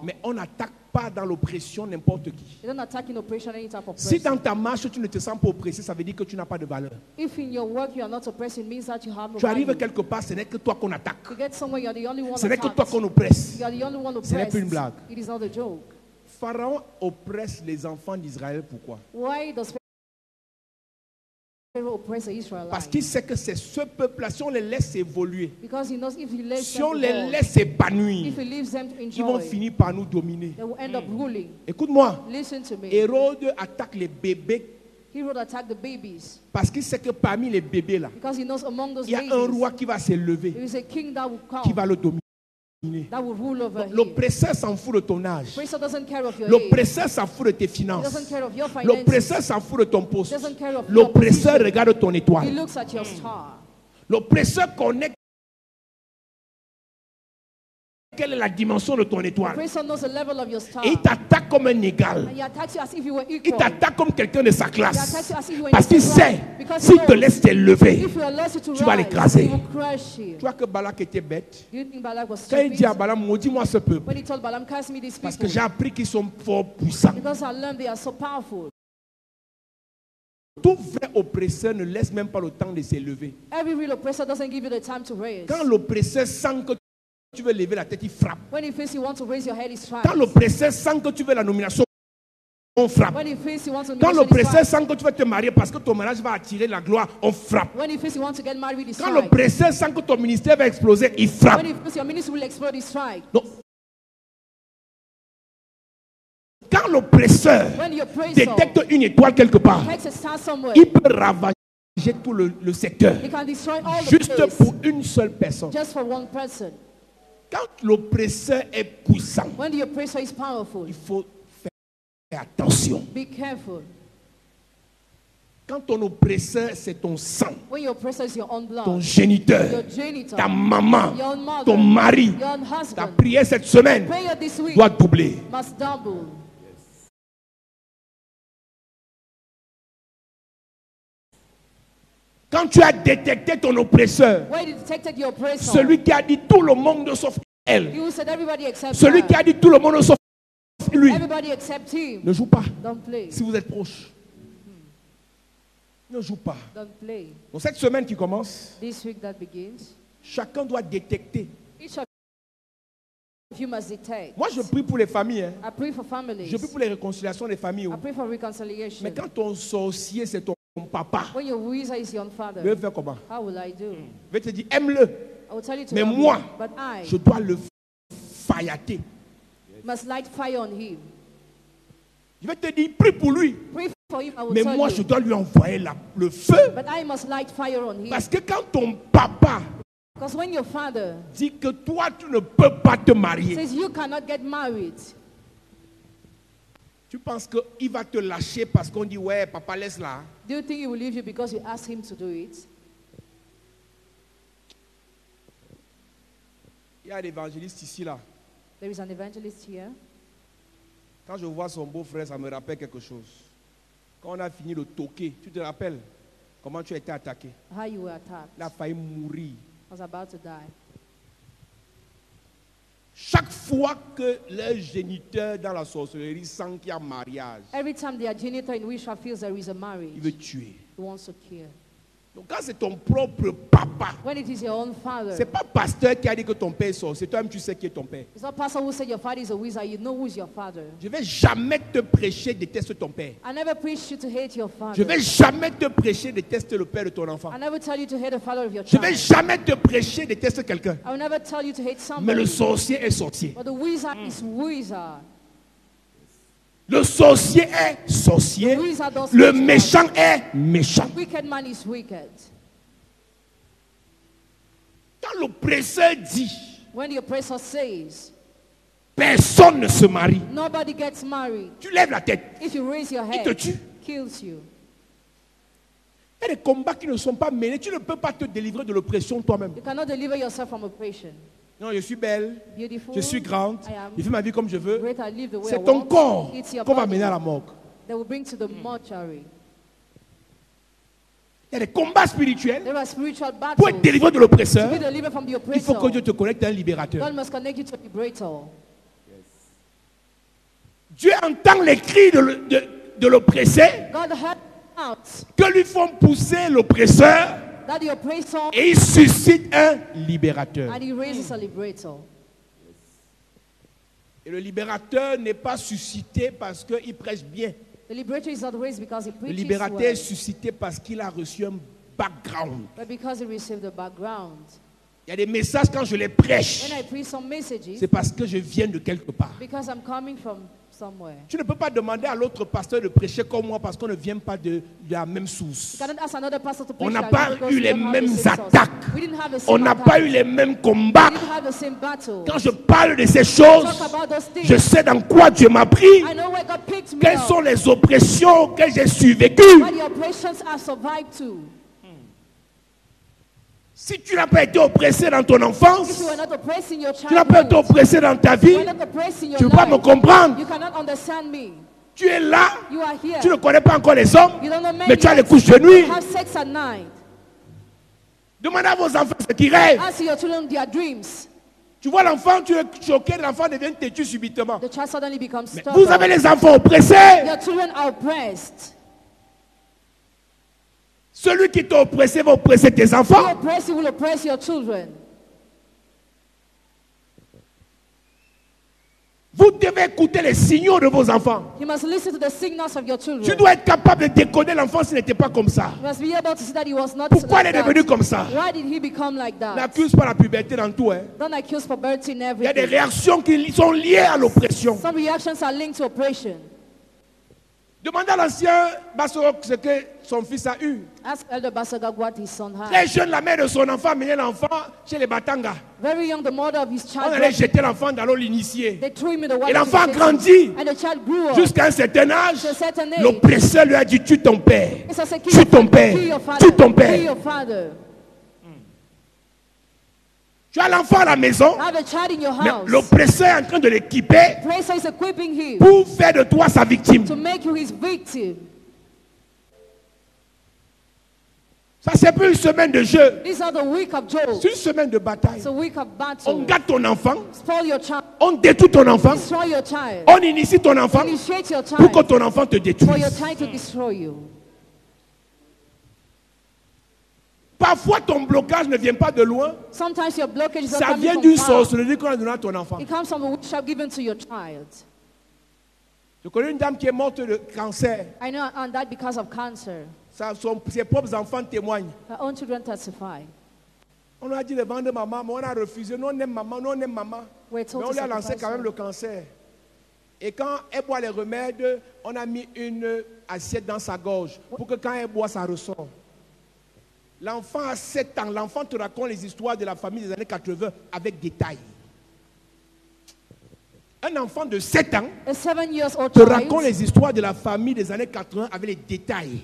Mais on n'attaque pas dans l'oppression n'importe qui. Si dans ta marche tu ne te sens pas oppressé, ça veut dire que tu n'as pas de valeur. Tu arrives quelque part, ce n'est que toi qu'on attaque. Ce n'est que toi qu'on oppresse. Ce n'est plus une blague. Pharaon oppresse les enfants d'Israël. Pourquoi? Parce qu'il sait que c'est ce peuple-là, si on les laisse évoluer, si on les laisse épanouir, ils vont finir par nous dominer. Écoute-moi, Hérode attaque les bébés parce qu'il sait que parmi les bébés là, il y a un roi qui va s'élever, qui va le dominer. L'oppresseur s'en fout de ton âge. L'oppresseur s'en fout de tes finances. L'oppresseur s'en fout de ton poste. L'oppresseur regarde ton étoile. L'oppresseur connaît quelle est la dimension de ton étoile. person knows the level of your star. Et il t'attaque comme un égal. And he attacks you as if you were Il equal. t'attaque comme quelqu'un de sa He classe. attacks you as if you were Parce qu'il in sait, because s'il he te knows laisse t'élever, if he allows you to tu vas rise, l'écraser. he will crush you. Tu vois que Balak était bête. Do you think Balak was Quand il dit à stupid? Balaam, maudis-moi ce peuple. When he told Balaam, curse me these Parce que people. j'ai appris qu'ils sont fort puissants. Because I learned they are so powerful. Tout vrai oppresseur ne laisse même pas le temps de s'élever. Every real oppressor doesn't give you the time to raise. Quand l'oppresseur sent que tu veux lever la tête, il frappe. When he feels you want to raise your head, he strikes. Quand l'oppresseur sent que tu veux la nomination, on frappe. When he feels you want to Quand nomination, he l'oppresseur strikes. sent que tu veux te marier parce que ton mariage va attirer la gloire, on frappe. When he feels you want to get married, he Quand strikes. l'oppresseur sent que ton ministère va exploser, il frappe. When he feels your ministry will explode, he strikes. Donc, quand l'oppresseur When the oppressor détecte une étoile quelque part, takes a star somewhere, il peut ravager tout le secteur he can destroy all the juste place pour une seule personne. just for one person. Quand l'oppresseur est puissant, When the oppressor is powerful, il faut faire attention. be careful. Quand ton oppresseur, c'est ton sang, When your oppressor is your own blood, ton géniteur, your genitor, ta maman, your own mother, ton mari, your own ta husband, prière cette semaine prayer this week doit doubler. must double. Quand tu as détecté ton oppresseur, When you detected your oppressor, celui qui a dit tout le monde sauf elle, you said everybody except celui her. qui a dit tout le monde sauf lui, Everybody except him. ne joue pas. Don't play. Si vous êtes proche, ne joue pas. Don't play. Donc cette semaine qui commence, This week that begins, chacun doit détecter. each of you must detect. Moi, je prie pour les familles. Hein. I pray for families. Je prie pour les réconciliations des familles. I pray for reconciliation. Mais quand ton sorcier, c'est ton papa, When your wizard is your je father, vais faire comment? how will I do? Je vais te dire, aime-le. I will tell you to Mais love moi, him, but I je dois le faillater. must light fire on him. Je vais te dire, prie pour lui. Pray for him, I will Mais tell moi, you. je dois lui envoyer le feu. But I must light fire on him. Parce que quand ton papa Because when your father dit que toi, tu ne peux pas te marier, says you cannot get married, tu penses qu'il va te lâcher parce qu'on dit, ouais, papa, laisse là. do you think he will leave you because you ask him to do it? Il y a l'évangéliste ici, là. There is an evangelist here. Quand je vois son beau-frère, ça me rappelle quelque chose. Quand on a fini de toquer, tu te rappelles comment tu as été attaqué? How you were attacked. Il a failli mourir. Was about to die. Chaque fois que leur géniteur dans la sorcellerie sent qu'il y a mariage, Every time their genitor in witchcraft feels there is a marriage, il veut tuer. he wants to kill. Donc quand c'est ton propre papa, When it is your own father, c'est pas pasteur qui a dit que ton père est sorcier, toi-même tu sais qui est ton père. it's not pastor who said your father is a wizard. You know who is your father. Je vais jamais te prêcher déteste ton père. I never preach you to hate your father. Je vais jamais te prêcher déteste le père de ton enfant. I never tell you to hate the father of your Je child. vais jamais te prêcher déteste quelqu'un. I will never tell you to hate Mais le somebody. sorcier est sorcier. But the wizard is wizard. Le sorcier est sorcier. The wizard does Le witchcraft. méchant est méchant. Wicked man is wicked. Quand l'oppresseur dit, When the oppressor says, personne ne se marie, nobody gets married, tu lèves la tête. if you raise your Il te head, tue. kills you. Il y a des combats qui ne sont pas menés. Tu ne peux pas te délivrer de l'oppression toi-même. You cannot deliver yourself from oppression. Non, je suis belle, Beautiful. je suis grande, I am je fais ma vie comme je veux. great. I live the way I C'est ton want. corps It's your qu'on va body mener à la morgue. that will bring to the mortuary. Il y a des combats spirituels. There are spiritual Pour être battles. délivré de To l'oppresseur, be delivered from the il faut que Dieu oppressor, te connecte à un libérateur. God must connect you to a liberator. Dieu entend les cris de l'oppressé God heard out que lui font pousser l'oppresseur that the oppressor et il suscite un libérateur. and he raises a liberator. Et le libérateur n'est pas suscité parce qu'il prêche bien. The liberator is not raised because he Le preaches libérateur est well, suscité parce qu'il a reçu un background. but because he received a background. Il y a des messages quand je les prêche, When I preach some messages, c'est parce que je viens de quelque part. because I'm coming from somewhere. Tu ne peux pas demander à l'autre pasteur de prêcher comme moi parce qu'on ne vient pas de la même source. You cannot ask another pastor to preach On n'a like pas you because eu we les don't have the mêmes same source. attaques. We didn't have the On same n'a attack. pas eu les mêmes combats. We didn't have the same battle. Quand je parle de ces choses, Talk about those things. je sais dans quoi Dieu m'a pris, I know where God picked me quelles up. sont les oppressions que j'ai survécues. Where the oppressions are survived to. Si tu n'as pas été oppressé dans ton enfance, tu n'as pas été oppressé dans ta vie, tu ne peux pas me comprendre. Tu es là, tu ne connais pas encore les hommes, mais tu as les couches de nuit. Demandez à vos enfants ce qu'ils rêvent. Tu vois l'enfant, tu es choqué, l'enfant devient têtu subitement. Mais vous avez les enfants oppressés. Celui qui t'a oppressé va oppresser tes enfants. Vous devez écouter les signaux de vos enfants. Tu dois être capable de décoder l'enfant s'il n'était pas comme ça. Pourquoi il est devenu comme ça? N'accuse pas la puberté dans tout. Hein. Il y a des réactions qui sont liées à l'oppression. Demandez à l'ancien Basorok ce que son fils a eu. Très jeune, la mère de son enfant a mené l'enfant chez les Batanga. On allait jeter l'enfant dans l'eau, l'initier. Et l'enfant a grandi jusqu'à un certain âge. L'oppresseur lui a dit: tue ton père, tue ton père, tue ton père. Tu as l'enfant à la maison, mais l'oppresseur est en train de l'équiper pour faire de toi sa victime. Ça, c'est plus une semaine de jeu. C'est une semaine de bataille. On gâte ton enfant, on détruit ton enfant, on initie ton enfant pour que ton enfant te détruise. Parfois, ton blocage ne vient pas de loin. Ça vient d'une sorcellerie qu'on a donnée à ton enfant. Je connais une dame qui est morte de cancer. Ses propres enfants témoignent. On lui a dit de vendre maman, mais on a refusé. Nous, on aime maman, nous, on aime maman. Mais on lui a lancé quand même le cancer. Et quand elle boit les remèdes, on a mis une assiette dans sa gorge pour que quand elle boit, ça ressort. L'enfant a 7 ans. L'enfant te raconte les histoires de la famille des années 80 avec détail. Un enfant de 7 ans te raconte les histoires de la famille des années 80 avec les détails.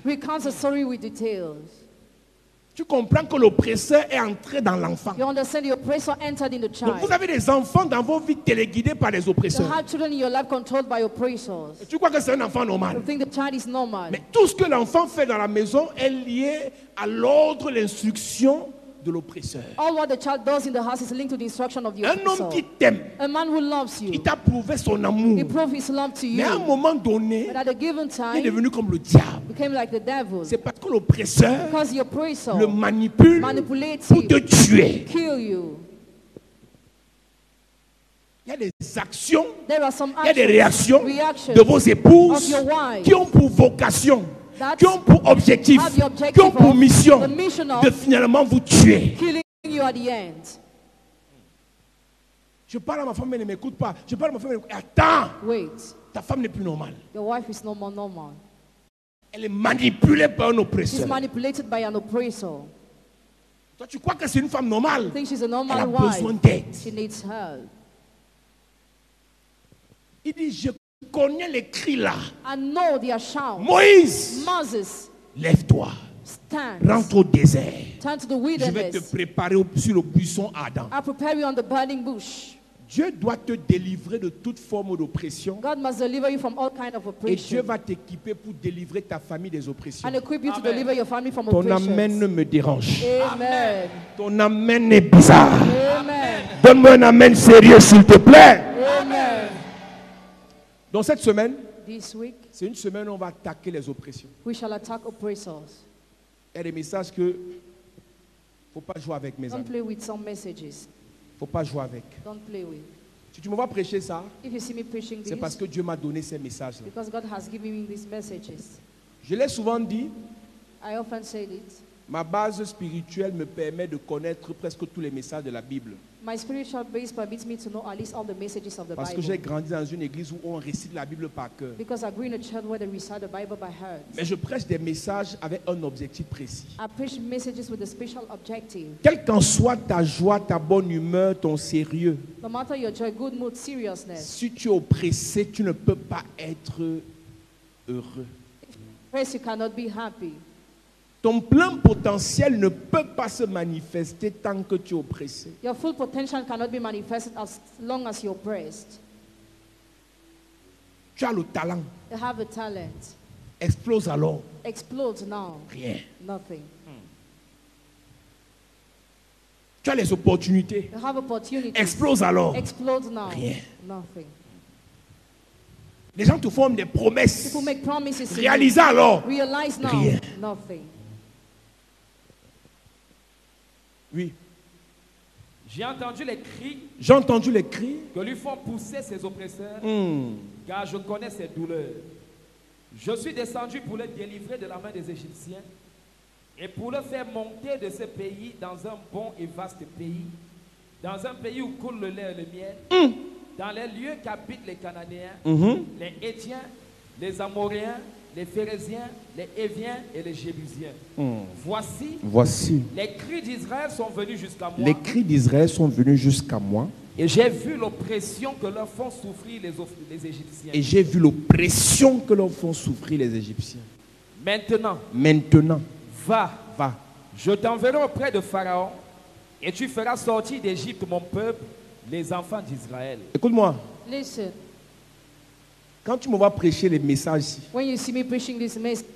Tu comprends que l'oppresseur est entré dans l'enfant. Donc vous avez des enfants dans vos vies téléguidés par les oppresseurs. Et tu crois que c'est un enfant normal. Mais tout ce que l'enfant fait dans la maison est lié à l'ordre, l'instruction de l'oppresseur. Un homme qui t'aime, il t'a prouvé son amour. Mais à un moment donné, il est devenu comme le diable. C'est parce que l'oppresseur le manipule pour te tuer. Il y a des actions, il y a des réactions de vos épouses qui ont pour vocation, qui ont pour objectif, qui ont pour mission de finalement vous tuer. Je parle à ma femme, elle ne m'écoute pas. Je parle à ma femme, elle m'écoute. Attends, ta femme n'est plus normale. Elle est manipulée par un oppresseur. Toi, tu crois que c'est une femme normale? Elle a besoin d'aide. Il dit: je connais les cris là. Moïse, lève-toi. Rentre au désert. Je vais te préparer sur le buisson ardent. Dieu doit te délivrer de toute forme d'oppression. Et Dieu va t'équiper pour délivrer ta famille des oppressions. Ton amen me dérange. Amen. Ton amen est bizarre. Donne-moi un amen sérieux, s'il te plaît. Amen. Dans cette semaine, c'est une semaine où on va attaquer les oppressions. We shall attack oppressors. Il y a des messages que faut pas jouer avec, mes amis. Don't play with some messages. Faut pas jouer avec. Don't play with. Si tu me vois prêcher ça, c'est parce que Dieu m'a donné ces messages-là. Because God has given me these messages. Je l'ai souvent dit. I often said it. Ma base spirituelle me permet de connaître presque tous les messages de la Bible. My spiritual base permits me to know at least all the messages of the Parce que Bible. j'ai grandi dans une église où on récite la Bible par cœur. Because I grew in a church where they recite the Bible by heart. Mais je prêche des messages avec un objectif précis. I preach messages with a special objective. Quelle qu'en soit ta joie, ta bonne humeur, ton sérieux, No matter your joy, good mood, seriousness. si tu es oppressé, tu ne peux pas être heureux. First, you cannot be happy. Ton plein potentiel ne peut pas se manifester tant que tu es oppressé. Your full potential cannot be manifested as long as you're oppressed. Tu as le talent. You have a talent. Explose alors. Explode now. Rien. Nothing. Tu as les opportunités. You have opportunities. Explose alors. Explode now. Rien. Nothing. Les gens te font des promesses. People make promises. Réalise alors. Realize now. Rien. Nothing. Oui. J'ai entendu les cris. J'ai entendu les cris que lui font pousser ses oppresseurs, car je connais ses douleurs. Je suis descendu pour le délivrer de la main des Égyptiens et pour le faire monter de ce pays dans un bon et vaste pays, dans un pays où coule le lait et le miel, dans les lieux qu'habitent les Cananéens, les Hétiens, les Amoréens, les Phérésiens, les Éviens et les Jébusiens. Voici, les cris d'Israël sont venus jusqu'à moi. Les cris d'Israël sont venus jusqu'à moi. Et j'ai vu l'oppression que leur font souffrir les Égyptiens. Et j'ai vu l'oppression que leur font souffrir les Égyptiens. Maintenant, va. Je t'enverrai auprès de Pharaon et tu feras sortir d'Égypte mon peuple, les enfants d'Israël. Écoute-moi. Listen. Quand tu me vois prêcher les messages ici, when you see me preaching this message,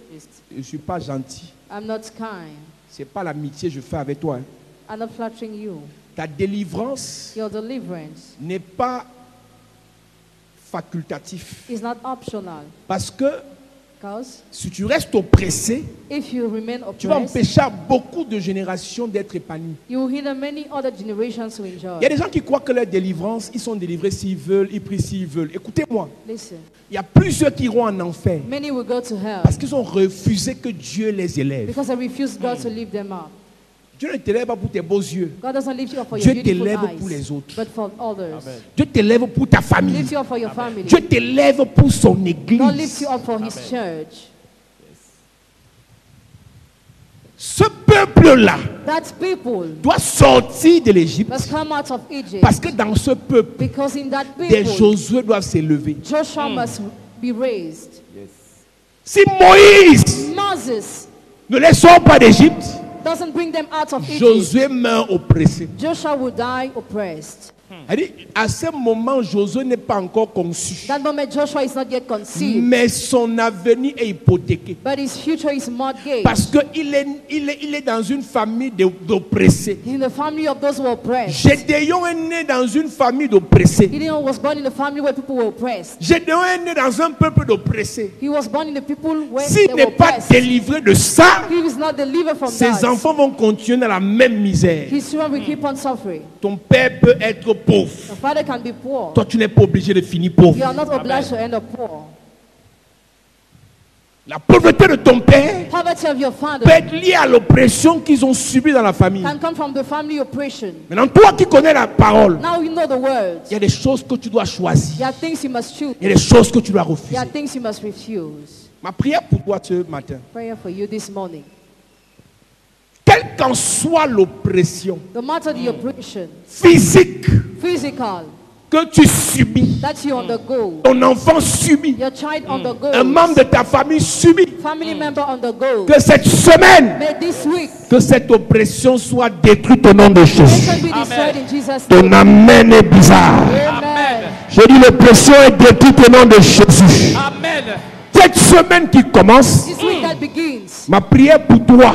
je ne suis pas gentil. I'm not kind. Ce n'est pas l'amitié que je fais avec toi. I'm not flattering you. Ta délivrance n'est pas facultatif. It's not optional. Parce que si tu restes oppressé, tu vas empêcher beaucoup de générations d'être épanouies. Il y a des gens qui croient que leur délivrance, ils sont délivrés s'ils veulent, ils prient s'ils veulent. Écoutez-moi. Il y a plusieurs qui iront en enfer parce qu'ils ont refusé que Dieu les élève. Dieu ne t'élève pas pour tes beaux yeux. Dieu t'élève pour les autres. Dieu t'élève pour ta famille. Dieu t'élève pour son église. Ce peuple-là doit sortir de l'Égypte parce que dans ce peuple, des Josué doivent s'élever. Si Moïse ne les sort pas d'Égypte, Josué meurt oppressé. Joshua will die oppressed. À ce moment, Josué n'est pas encore conçu. That moment, Joshua is not yet conceived. Mais son avenir est hypothéqué. But his future is mortgaged. Parce qu'il est dans une famille d'oppressés. In the family of those who are oppressed. Gédéon est né dans une famille d'oppressés. Gideon was born in a family where people were oppressed. Gédéon est né dans un peuple d'oppressés. He was born in the people where S'il n'est pas délivré de ça, ses enfants vont continuer dans la même misère. His children will keep on suffering. Ton père peut être pauvre. The father can be poor. Toi, tu n'es pas obligé de finir pauvre. You are not obliged to end up poor. La pauvreté de ton père Poverty of your father peut être liée à l'oppression qu'ils ont subie dans la famille. Can come from the family oppression. Maintenant, toi qui connais la parole, now you know the words. Il y a des choses que tu dois choisir. There are things you must choose. Il y a des choses que tu dois refuser. There are things you must refuse. Ma prière pour toi ce matin. Prayer for you this morning. Quelle qu'en soit l'oppression, no matter the oppression, physical, que tu subis, that you undergo, ton enfant subit, your child undergoes, un membre de ta famille subit, family member undergoes, que cette semaine, may this week, que cette oppression soit détruite au nom de Jésus. Ton amen est bizarre. Amen. Je dis l'oppression est détruite au nom de Jésus. Amen. Cette semaine qui commence, ma prière pour toi,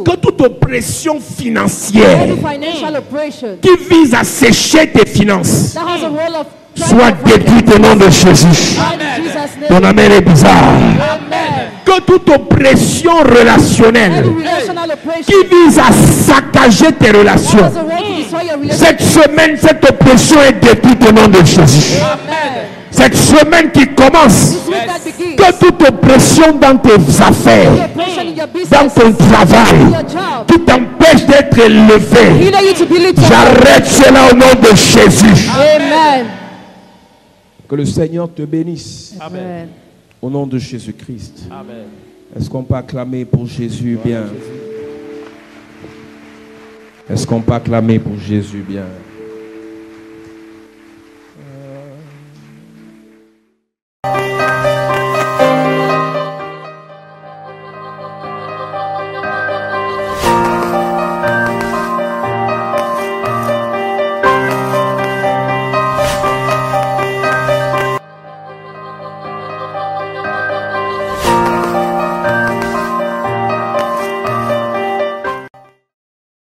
que toute oppression financière qui vise à sécher tes finances soit détruite au nom de Jésus. Ton amen est bizarre. Que toute oppression relationnelle qui vise à saccager tes relations, cette semaine, cette oppression est détruite au nom de Jésus. Cette semaine qui commence, que toute oppression dans tes affaires, dans ton travail, qui t'empêche d'être élevé, j'arrête cela au nom de Jésus. Amen. Que le Seigneur te bénisse. Amen. Au nom de Jésus-Christ. Amen. Est-ce qu'on peut acclamer pour Jésus bien? Est-ce qu'on peut acclamer pour Jésus bien?